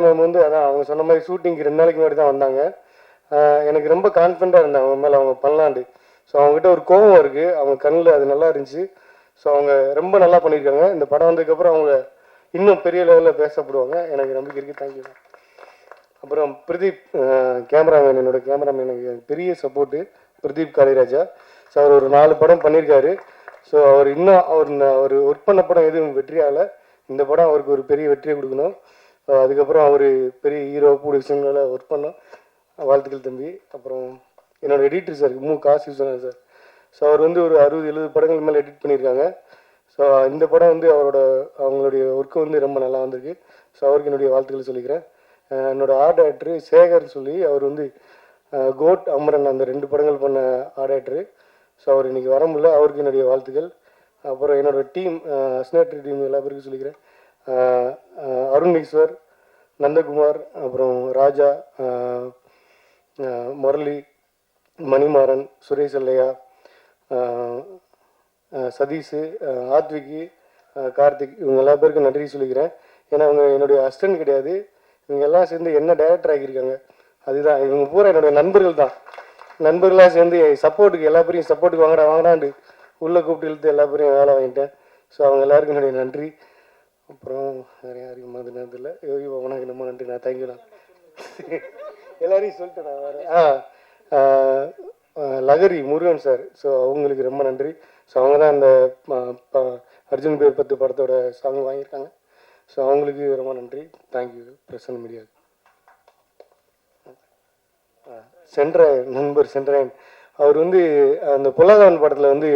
மேம் வந்து அதான் அவங்க சொன்ன மாதிரி ஷூட்டிங்க்கு 2 நாளைக்கு முன்னாடி தான் வந்தாங்க. எனக்கு ரொம்ப கான்ஃபிடண்ட்டாக இருந்தேன் அவங்க மேலே, அவங்க பண்ணலாண்டு. ஸோ அவங்ககிட்ட ஒரு கோபம் இருக்குது, அவங்க கண்ணில் அது நல்லா இருந்துச்சு. ஸோ அவங்க ரொம்ப நல்லா பண்ணியிருக்காங்க. இந்த படம் வந்ததுக்கப்புறம் அவங்க இன்னும் பெரிய லெவலில் பேசப்படுவாங்க, எனக்கு நம்பிக்கை இருக்குது. தேங்க்யூ. அப்புறம் பிரதீப் கேமராமேன், என்னோட கேமராமேன் எனக்கு பெரிய சப்போர்ட்டு பிரதீப் காளிராஜா. ஸோ அவர் ஒரு 4 படம் பண்ணியிருக்காரு. ஸோ அவர் இன்னும் அவர் ஒர்க் பண்ண படம் எதுவும் வெற்றியாகலை. இந்த படம் அவருக்கு ஒரு பெரிய வெற்றியை கொடுக்கணும். அதுக்கப்புறம் அவர் பெரிய ஹீரோ ப்ரொடியூசனில் ஒர்க் பண்ணோம். வாழ்த்துக்கள் தம்பி. அப்புறம் என்னோடய editor sir Kasi Viswanathan sir. So அவர் வந்து ஒரு 60-70 படங்கள் மேலே எடிட் பண்ணியிருக்காங்க. ஸோ இந்த படம் வந்து அவங்களுடைய ஒர்க்கு வந்து ரொம்ப நல்லா வந்திருக்கு. ஸோ அவருக்கு என்னுடைய வாழ்த்துக்கள் சொல்லிக்கிறேன். என்னோடய ஆர்ட் டைரக்டரு சேகர்னு சொல்லி, அவர் வந்து கோட் அமரன் அந்த 2 படங்கள் பண்ண ஆர்ட் டைரக்டரு. ஸோ அவர் இன்றைக்கி வர முடியல, அவருக்கு என்னுடைய வாழ்த்துக்கள். அப்புறம் என்னோடய டீம் அஸ்னாட்ரி டீம் எல்லா பேருக்கும் சொல்லிக்கிறேன். அருண் ஈஸ்வர், நந்தகுமார், அப்புறம் ராஜா, முரளி, மணிமாறன், சுரேஷ் அல்லையா, சதீஷ், ஆத்விகி, கார்த்திக், இவங்க எல்லா பேருக்கும் நன்றி சொல்லிக்கிறேன். ஏன்னா அவங்க என்னுடைய அசிஸ்டன்ட் கிடையாது, இவங்க எல்லாம் சேர்ந்து என்ன டைரக்டர் ஆகியிருக்காங்க. அதுதான் இவங்க பூரா என்னுடைய நண்பர்கள் தான். நண்பர்களாக சேர்ந்து சப்போர்ட்டுக்கு எல்லா பேரையும் சப்போர்ட்டுக்கு வாங்கடாண்டு உள்ளே கூப்பிட்டு இழுத்து எல்லா பேரையும் வேலை வாங்கிட்டேன். ஸோ அவங்க எல்லாருக்கும் என்னுடைய நன்றி. அப்புறம் வேறு யாருக்கும் மாதிரி நேரத்தில் யோகி பவனாக்கு ரொம்ப நன்றி. நான் தேங்க்யூண்ணா. எல்லாரையும் சொல்லிட்டேன் நான் வேறு. லகரி முருகன் சார், ஸோ அவங்களுக்கு ரொம்ப நன்றி. ஸோ அவங்க தான் அந்த அர்ஜுன் பேர் 10 படத்தோட சாங் வாங்கியிருக்காங்க. ஸோ அவங்களுக்கு ரொம்ப நன்றி. Thank you Prasanna media. நண்பர் சென்ட்ராயன், அவர் வந்து அந்த பொல்லாதவன் படத்தில் வந்து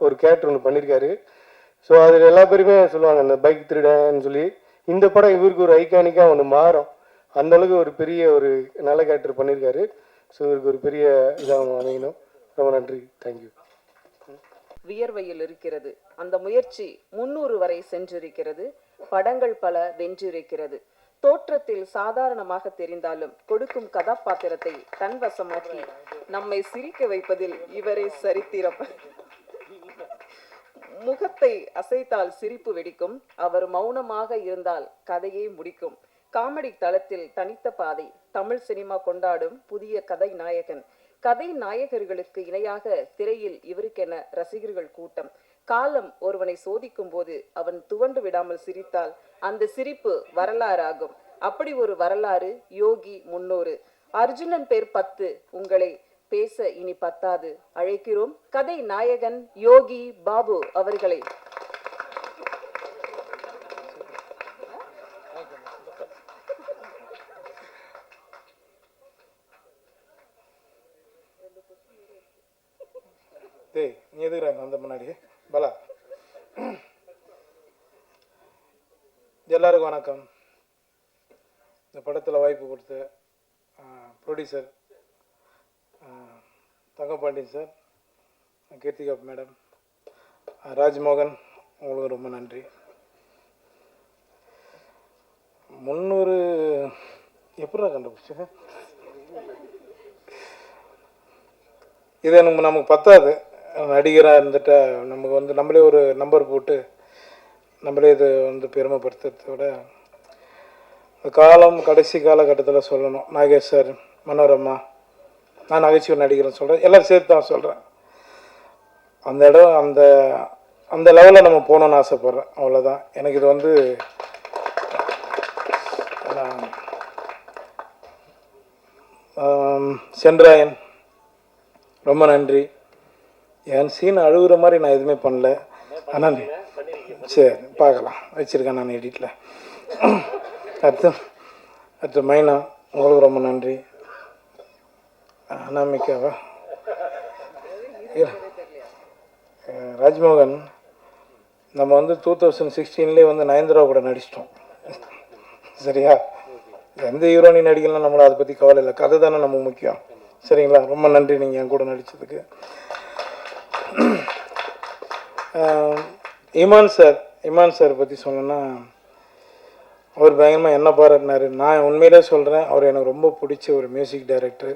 ஒரு கேரக்டர் ஒன்று பண்ணியிருக்காரு. ஸோ அதில் எல்லா பேருமே சொல்லுவாங்க அந்த பைக் திருடன்னு சொல்லி. இந்த படம் இவருக்கு ஒரு ஐகானிக்காக ஒன்று மாறும், அந்தளவுக்கு ஒரு பெரிய ஒரு நல்ல கேரக்டர் பண்ணியிருக்காரு. ஸோ இவருக்கு ஒரு பெரிய இதாக அமையணும். ரொம்ப நன்றி. தேங்க்யூ. வியர்வையில் இருக்கிறது, அந்த முயற்சி 300 வரை சென்றிருக்கிறது, படங்கள் பல வென்றிருக்கிறது. தோற்றத்தில் சாதாரணமாக தெரிந்தாலும் கொடுக்கும் கதாபாத்திரத்தை தன்வசமாக்கி நம்மை சிரிக்க வைப்பதில் இவரே சரித்திரம். முகத்தை அசைத்தால் சிரிப்பு வெடிக்கும், அவர் மௌனமாக இருந்தால் கதையே முடிக்கும். காமெடி தளத்தில் தனித்த பாதை, தமிழ் சினிமா கொண்டாடும் புதிய கதை நாயகன். கதை நாயகர்களுக்கு இணையாக திரையில் இவருக்கென ரசிகர்கள் கூட்டம். காலம் ஒருவனை சோதிக்கும் போது அவன் துவண்டு விடாமல் சிரித்தால் அந்த சிரிப்பு வரலாறாகும். அப்படி ஒரு வரலாறு யோகி 300. அர்ஜுனன் பேர் 10, உங்களை பேச இனி பத்தாது. அழைக்கிறோம் கதை நாயகன் யோகி பாபு அவர்களை. நீ எதுக்குறாங்க அந்த முன்னாடி பலா. எல்லாருக்கும் வணக்கம். இந்த படத்தில் வாய்ப்பு கொடுத்த producer Thangapandian sir, Keerthika madam, Rajmohan, உங்களுக்கு ரொம்ப நன்றி. 300 எப்படா கண்டுபிடிச்சேன்? இது நமக்கு பத்தாது. நடிகராக இருந்துட்டா நமக்கு வந்து நம்மளே ஒரு நம்பர் போட்டு நம்மளே இது வந்து பெருமைப்படுத்துறத விட காலம் கடைசி காலகட்டத்தில் சொல்லணும். நாகேஷ் சார், மனோரமா, நான் நகைச்சுவை நடிகர்னு சொல்கிறேன், எல்லோரும் சேர்த்து தான் சொல்கிறேன். அந்த இடம் அந்த லெவலில் நம்ம போகணுன்னு ஆசைப்பட்றேன், அவ்வளோதான். எனக்கு இது வந்து சென்ட்ராயன் ரொம்ப நன்றி. என் சீன் அழுகுற மாதிரி நான் எதுவுமே பண்ணல, ஆனால் சரி பார்க்கலாம், வச்சுருக்கேன் நான் எடிட்டில். அடுத்து மைனா, உங்களுக்கு ரொம்ப நன்றி. அனாமிக்காவா, ராஜ்மோகன், நம்ம வந்து 2016 வந்து நயன்தாரா கூட நடிச்சிட்டோம். சரியா? எந்த ஹீரோனி நடிக்கலாம், நம்மளை அதை பற்றி கவலை இல்லை, கதை தானே நமக்கு முக்கியம். சரிங்களா? ரொம்ப நன்றி நீங்கள் என் கூட நடித்ததுக்கு. இமான் சார் பற்றி சொன்னேன்னா, அவர் பயங்கரமாக என்ன பாராட்டினார். நான் உண்மையிலே சொல்கிறேன், அவர் எனக்கு ரொம்ப பிடிச்ச ஒரு மியூசிக் டைரக்டர்.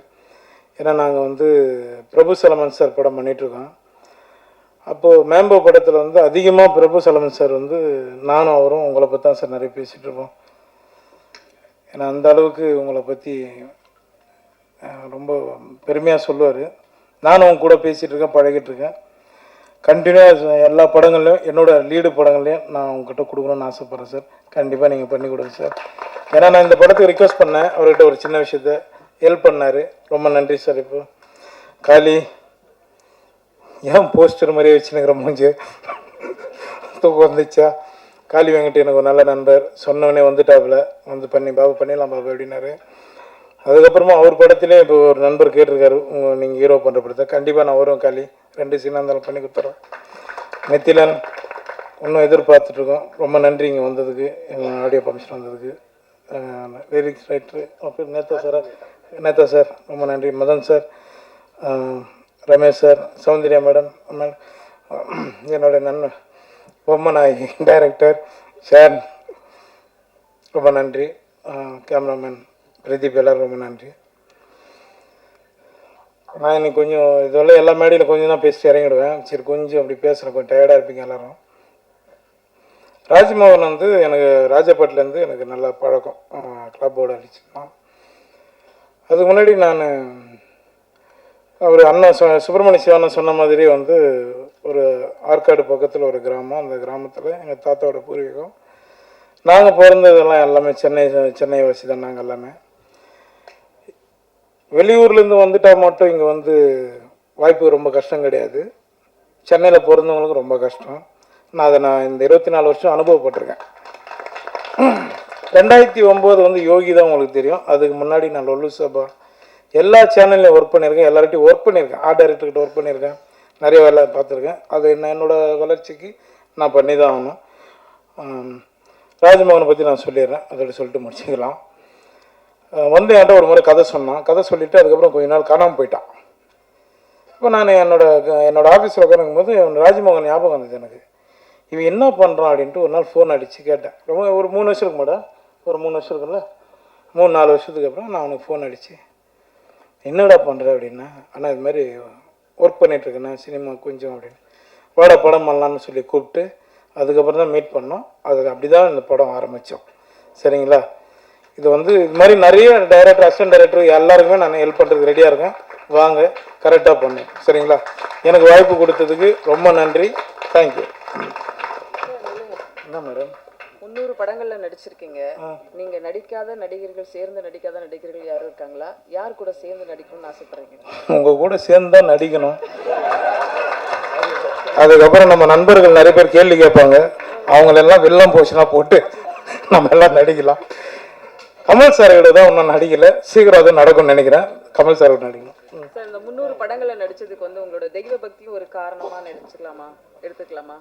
ஏன்னா நாங்கள் வந்து பிரபு சலமன் சார் படம் பண்ணிகிட்ருக்கோம். அப்போது மேம்போ படத்தில் வந்து அதிகமாக பிரபு சலமன் சார் வந்து நானும் அவரும் உங்களை பற்றி தான் சார் நிறைய பேசிகிட்ருப்போம். ஏன்னா அந்த அளவுக்கு உங்களை பற்றி ரொம்ப பெருமையாக சொல்லுவார். நானும் அவங்க கூட பேசிகிட்டு இருக்கேன், பழகிட்டு இருக்கேன். கண்டினியூவாக எல்லா படங்கள்லையும் என்னோடய லீடு படங்கள்லையும் நான் உங்ககிட்ட கொடுக்கணும்னு ஆசைப்பட்றேன் சார். கண்டிப்பாக நீங்கள் பண்ணி கொடுங்க சார். ஏன்னா நான் இந்த படத்துக்கு ரிக்வெஸ்ட் பண்ணேன், அவர்கிட்ட ஒரு சின்ன விஷயத்த ஹெல்ப் பண்ணார். ரொம்ப நன்றி சார். இப்போ காளி ஏன் போஸ்டர் மாதிரியே வச்சுனுங்கிற மூஞ்சி தூக்கம் வந்துச்சா? காளி வெங்கட் எனக்கு ஒரு நல்ல நண்பர். சொன்னவனே வந்துட்டாப்புல, வந்து பாபு பண்ணிடலாம் பாபு அப்படின்னாரு. அதுக்கப்புறமா அவர் படத்திலே இப்போ ஒரு நண்பர் கேட்டிருக்காரு, நீங்கள் ஹீரோ பண்ணுற படத்தை. கண்டிப்பாக நான் வருவேன் காளி, 2 சீனாக இருந்தாலும் பண்ணி கொடுத்துட்றோம். நெத்திலன் இன்னும் எதிர்பார்த்துட்ருக்கோம். ரொம்ப நன்றி இங்கே வந்ததுக்கு, எங்கள் ஆடியோ ஃபங்க்ஷன் வந்ததுக்கு. லிரிக்ஸ் ரைட்ரு அப்புறம் நேதா சார் ரொம்ப நன்றி. Madhan sir, Ramesh sir, Soundarya madam, என்னோடய நண்பன் பொம்மநாயகி டைரக்டர் ஷேர் ரொம்ப நன்றி. கேமராமேன் பிரதீப் எல்லோரும் ரொம்ப நன்றி. நான் இன்னைக்கு கொஞ்சம் இதெல்லாம் எல்லா மேடையில் கொஞ்சம் தான் பேசிட்டு இறங்கிடுவேன். சரி கொஞ்சம் அப்படி பேசுகிறேன், கொஞ்சம் டயர்டாக இருப்பீங்க எல்லோரும். ராஜ்மோகன் வந்து எனக்கு ராஜபாட்டிலேருந்து எனக்கு நல்ல பழக்கம், கிளப்போடு அடிச்சுக்கலாம். அதுக்கு முன்னாடி நான் அவர் அண்ணன் சுப்பிரமணிய சிவானன் சொன்ன மாதிரி வந்து ஒரு ஆற்காடு பக்கத்தில் ஒரு கிராமம். அந்த கிராமத்தில் எங்கள் தாத்தாவோட பூர்வீகம். நாங்கள் பிறந்ததெல்லாம் எல்லாமே சென்னை வாசி தான். நாங்கள் எல்லாமே வெளியூர்லேருந்து வந்துட்டால் மட்டும் இங்கே வந்து வாய்ப்பு ரொம்ப கஷ்டம் கிடையாது. சென்னையில் பிறந்தவங்களுக்கு ரொம்ப கஷ்டம். நான் இந்த 24 வருஷம் அனுபவப்பட்டிருக்கேன். 2009 வந்து யோகி தான் உங்களுக்கு தெரியும். அதுக்கு முன்னாடி நான் லொல்லு சபா எல்லா சேனல்லையும் ஒர்க் பண்ணியிருக்கேன். எல்லார்ட்டையும் ஒர்க் பண்ணியிருக்கேன். ஆர்ட் டைரக்டர்கிட்ட ஒர்க் பண்ணியிருக்கேன். நிறைய வேலை பார்த்துருக்கேன். அது என்னோடய வளர்ச்சிக்கு நான் பண்ணி தான் ஆகணும். ராஜ்மோகனை பற்றி நான் சொல்லிடுறேன், அதோட சொல்லிட்டு முடிச்சுக்கலாம். வந்து என்கிட்ட ஒரு முறை கதை சொன்னான். கதை சொல்லிவிட்டு அதுக்கப்புறம் கொஞ்ச நாள் காணாமல் போயிட்டான். இப்போ நான் என்னோடய ஆஃபீஸில் உட்காந்துக்கும் போது ராஜ்மோகன் ஞாபகம் வந்தது எனக்கு. இவன் என்ன பண்ணுறான் அப்படின்ட்டு ஒரு நாள் ஃபோன் அடித்து கேட்டேன். ரொம்ப ஒரு 3 வருஷம் இருக்குமாடா, ஒரு 3 வருஷம் இருக்குல்ல, 3-4 வருஷத்துக்கு அப்புறம் நான் அவனுக்கு ஃபோன் அடித்து என்னடா பண்ணுற அப்படின்னா, ஆனால் இது மாதிரி ஒர்க் பண்ணிகிட்ருக்கேண்ணா சினிமா கொஞ்சம் அப்படின்னு. வாடா படம் பண்ணலான்னு சொல்லி கூப்பிட்டு அதுக்கப்புறம் தான் மீட் பண்ணோம். அது அப்படி தான் இந்த படம் ஆரம்பித்தோம். சரிங்களா? இது வந்து இது மாதிரி நிறைய டைரக்டர், அசிஸ்டன்ட் டைரக்டர் எல்லாருக்குமே நான் ஹெல்ப் பண்ணுறதுக்கு ரெடியாக இருக்கேன். வாங்க, கரெக்டாக பண்ணேன். சரிங்களா? எனக்கு வாய்ப்பு கொடுத்ததுக்கு ரொம்ப நன்றி. தேங்க்யூ. என்ன மேடம், 300 படங்களில் நடிச்சிருக்கீங்க. நீங்கள் நடிக்காத நடிகர்கள், சேர்ந்து நடிக்காத நடிகர்கள் யாரும் இருக்காங்களா? யார் கூட சேர்ந்து நடிக்கணும்னு ஆசைப்படுறீங்க? உங்கள் கூட சேர்ந்து தான் நடிக்கணும். அதுக்கப்புறம் நம்ம நண்பர்கள் நிறைய பேர் கேள்வி கேட்பாங்க. அவங்களெல்லாம் வெள்ளம் போச்சுன்னா போட்டு நம்ம எல்லாம் நடிக்கலாம். கமல் சார்கிட்ட தான் இன்னும் நடிக்கலை. சீக்கிரம் அது நடக்கும்னு நினைக்கிறேன். கமல் சார் நடிக்கணும். சார், இந்த 300 படங்களில் நடித்ததுக்கு வந்து உங்களோட தெய்வ பக்தியும் ஒரு காரணமாக எடுத்துக்கலாமா?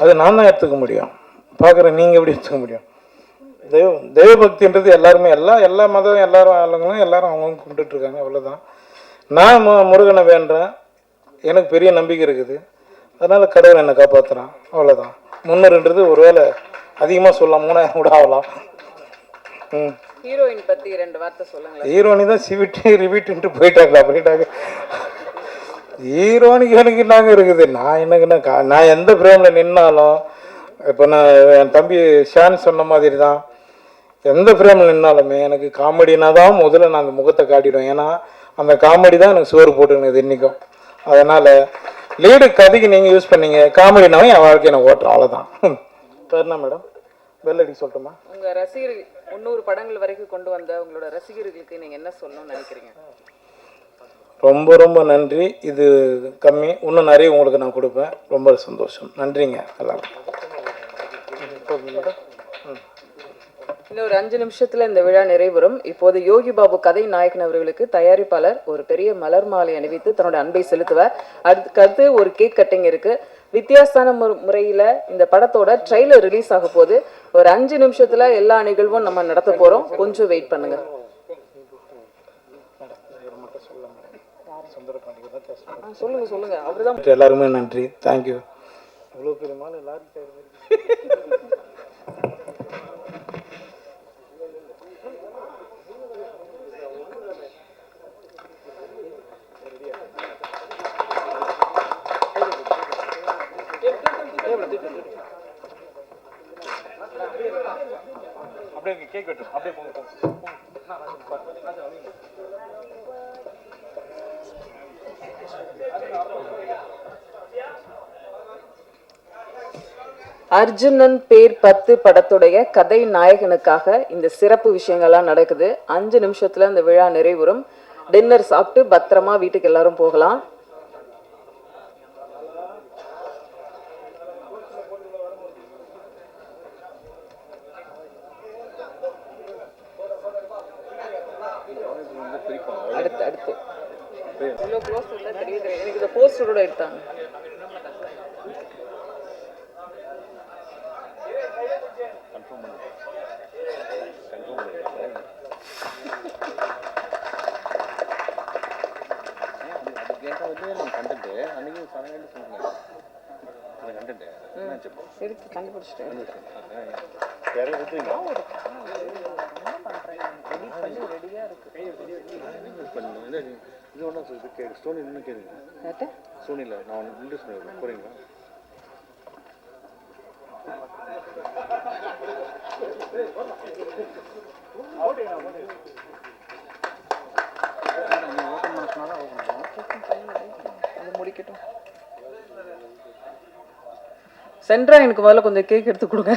அது நான் தான் எடுத்துக்க முடியும். பார்க்குறேன், நீங்கள் எப்படி எடுத்துக்க முடியும்? தெய்வ பக்தின்றது எல்லாருமே எல்லா மதம் எல்லாரும் ஆளுங்களும் எல்லாரும் அவங்க கும்பிட்டுருக்காங்க, அவ்வளோதான். நான் முருகனை வேண்டுறேன். எனக்கு பெரிய நம்பிக்கை இருக்குது. அதனால் கடவுள் என்னை காப்பாற்றுறான், அவ்வளோதான். 300ன்றது ஒரு வேளை அதிகமாக சொல்லலாம், 3000 கூட ஆகலாம். ஹீரோயின் பற்றி 2 வார்த்தை சொல்லுங்களேன். ஹீரோயினி தான் சிவிட்டு ரிவிட்டுன்ட்டு போயிட்டாங்க. ஹீரோனிக்கு எனக்கு என்னங்க இருக்குது? நான் என்னங்கன்னா நான் எந்த ஃப்ரேமில் நின்னாலும், இப்போ நான் என் தம்பி ஷான் சொன்ன மாதிரி தான், எந்த ஃப்ரேமில் நின்னாலுமே எனக்கு காமெடினா தான் முதல்ல நான் அந்த முகத்தை காட்டிடுவேன். ஏன்னா அந்த காமெடி தான் எனக்கு சோறு போட்டுருக்குது இன்றைக்கும். அதனால் லீடு கதைக்கு நீங்கள் யூஸ் பண்ணீங்க, காமெடினாவும் என் வாழ்க்கையை நான் ஓட்டுறேன், அவ்வளோதான். சரிண்ணா மேடம், பெல் அடிக்க சொல்லட்டுமா? உங்கள் ரசிகர்கள் 300 படங்கள் வரைக்கும் கொண்டு வந்த உங்களோட ரசிகர்களுக்கு நீங்கள் என்ன சொல்லணும்னு நினைக்கிறீங்க? ரொம்ப ரொம்ப நன்றி. இது கம்மி, இன்னும் நிறைய உங்களுக்கு நான் கொடுப்பேன். ரொம்ப சந்தோஷம். நன்றிங்க எல்லாரும். இன்னும் ஒரு 5 நிமிஷத்துல இந்த விழா நிறைவுறும். இப்போது யோகி பாபு கதை நாயகன் அவர்களுக்கு தயாரிப்பாளர் ஒரு பெரிய மலர் மாலை அணிவித்து தன்னோட அன்பை செலுத்துவார். அடுத்து ஒரு கேக் கட்டிங் இருக்கு. வித்தியாசமான முறையில இந்த படத்தோட ட்ரெய்லர் ரிலீஸ் ஆக போது. ஒரு 5 நிமிஷத்துல எல்லா நிகழ்வும் நம்ம நடத்த போறோம். கொஞ்சம் வெயிட் பண்ணுங்க. சுந்தர பாண்டியன் தான் பேசுகிறேன். சொல்லுங்க அவர் தான். எல்லாருமே நன்றி, தேங்க்யூ. இவ்வளோ பெரிய மாலை லாரி டயர் அப்படியே கேக் வெட்டும், அப்படியே போங்க. அர்ஜுனன் பேர் 10 படத்துடைய கதை நாயகனுக்காக இந்த சிறப்பு விஷயங்கள்லாம் நடக்குது. 5 நிமிஷத்துல இந்த விழா நிறைவுறும். டின்னர் சாப்பிட்டு பத்திரமா வீட்டுக்கு எல்லாரும் போகலாம். அடுத்து இவ்வளோ க்ளோஸ் இல்லை தெரியுது. எனக்கு இந்த போஸ்டரோட எடுத்தாங்க. எடுத்து கண்டுபிடிச்சிட்டேன். முடிக்கட்டும். சென்ட்ரா எனக்கு முதல்ல கொஞ்சம் கேக் எடுத்து கொடுங்க.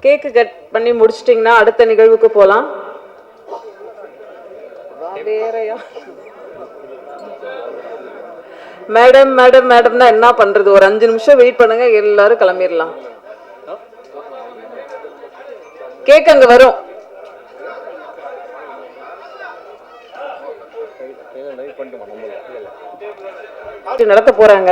கேக்கு கட் பண்ணி முடிச்சிட்டிங்கன்னா அடுத்த நிகழ்வுக்கு போகலாம். வேறையா மேடம் மேடம் மேடம்னா என்ன பண்றது? ஒரு 5 நிமிஷம் வெயிட் பண்ணுங்க, எல்லாரும் கிளம்பிடலாம். கேக் அங்க வரும். நடத்த போறாங்க.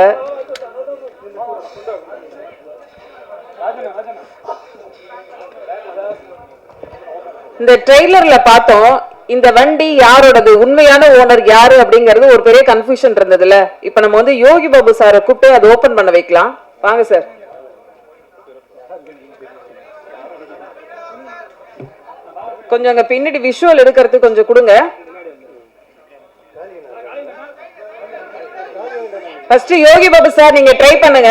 இந்த ட்ரெய்லர்ல பார்த்தோம், இந்த வண்டி யாரோடது, உண்மையான ஓனர் யாரு அப்படிங்கிறது ஒரு பெரிய கன்ஃபியூஷன் இருந்ததுல. இப்ப நம்ம வந்து யோகி பாபு சாரை கூப்பிட்டு அதை ஓபன் பண்ண வைக்கலாம். வாங்க சார். கொஞ்சம் அங்க பின்னாடி விஷுவல் எடுக்கிறதுக்கு கொஞ்சம் கொடுங்க. ஃபர்ஸ்ட் யோகி பாபு சார் நீங்க ட்ரை பண்ணுங்க.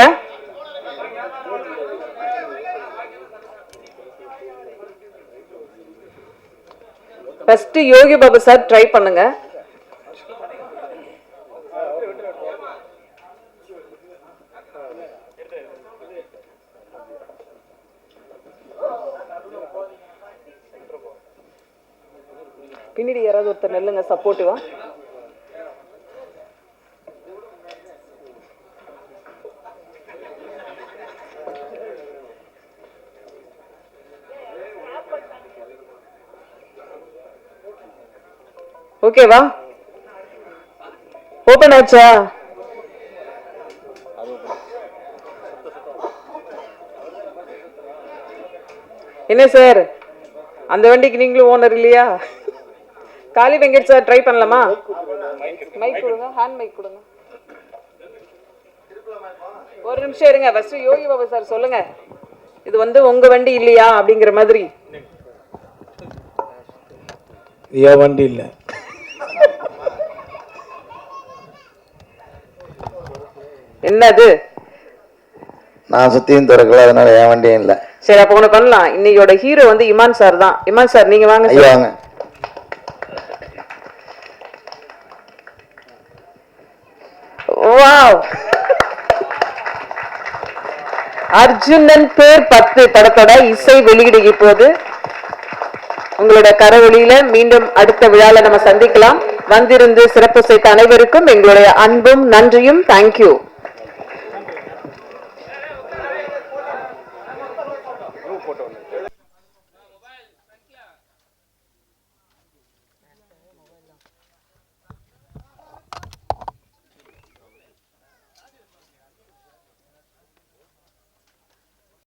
First Yogi Babu sir try பண்ணுங்க. பின்னாடி யாராவது ஒருத்தர் நெல்லுங்க சப்போர்ட்டிவா. ஓகேவா? ஓபன் ஆச்சா? என்ன சார், அந்த வண்டிக்கு நீங்களும் ஓனர் இல்லையா? காளி வெங்கட் சார் ட்ரை பண்ணலாமா? மைக் கொடுங்க, ஹேண்ட் மைக் கொடுங்க. ஒரு நிமிஷம் இருங்க. ஃபர்ஸ்ட் யோகி பாபு சார் சொல்லுங்க, இது வந்து உங்க வண்டி இல்லையா அப்படிங்கிற மாதிரி. என் வண்டி இல்லை. என்னது? நான் சுத்தியும் திறக்கல, அதனால என் வண்டியும் இல்லை. சரி, அப்ப ஒண்ணு பண்ணலாம். இன்னையோட ஹீரோ வந்து இமான் சார் தான். இமான் சார் நீங்க வாங்க. ஐயா வாங்க. வாவ்! அர்ஜுனன் பேர் 10 படத்தோட இசை வெளியிடுகி போது உங்களோட கரவொலியில மீண்டும் அடுத்த விழால நம்ம சந்திக்கலாம். வந்திருந்து சிறப்பு சேர்த்த அனைவருக்கும் எங்களுடைய அன்பும் நன்றியும். தேங்க்யூ.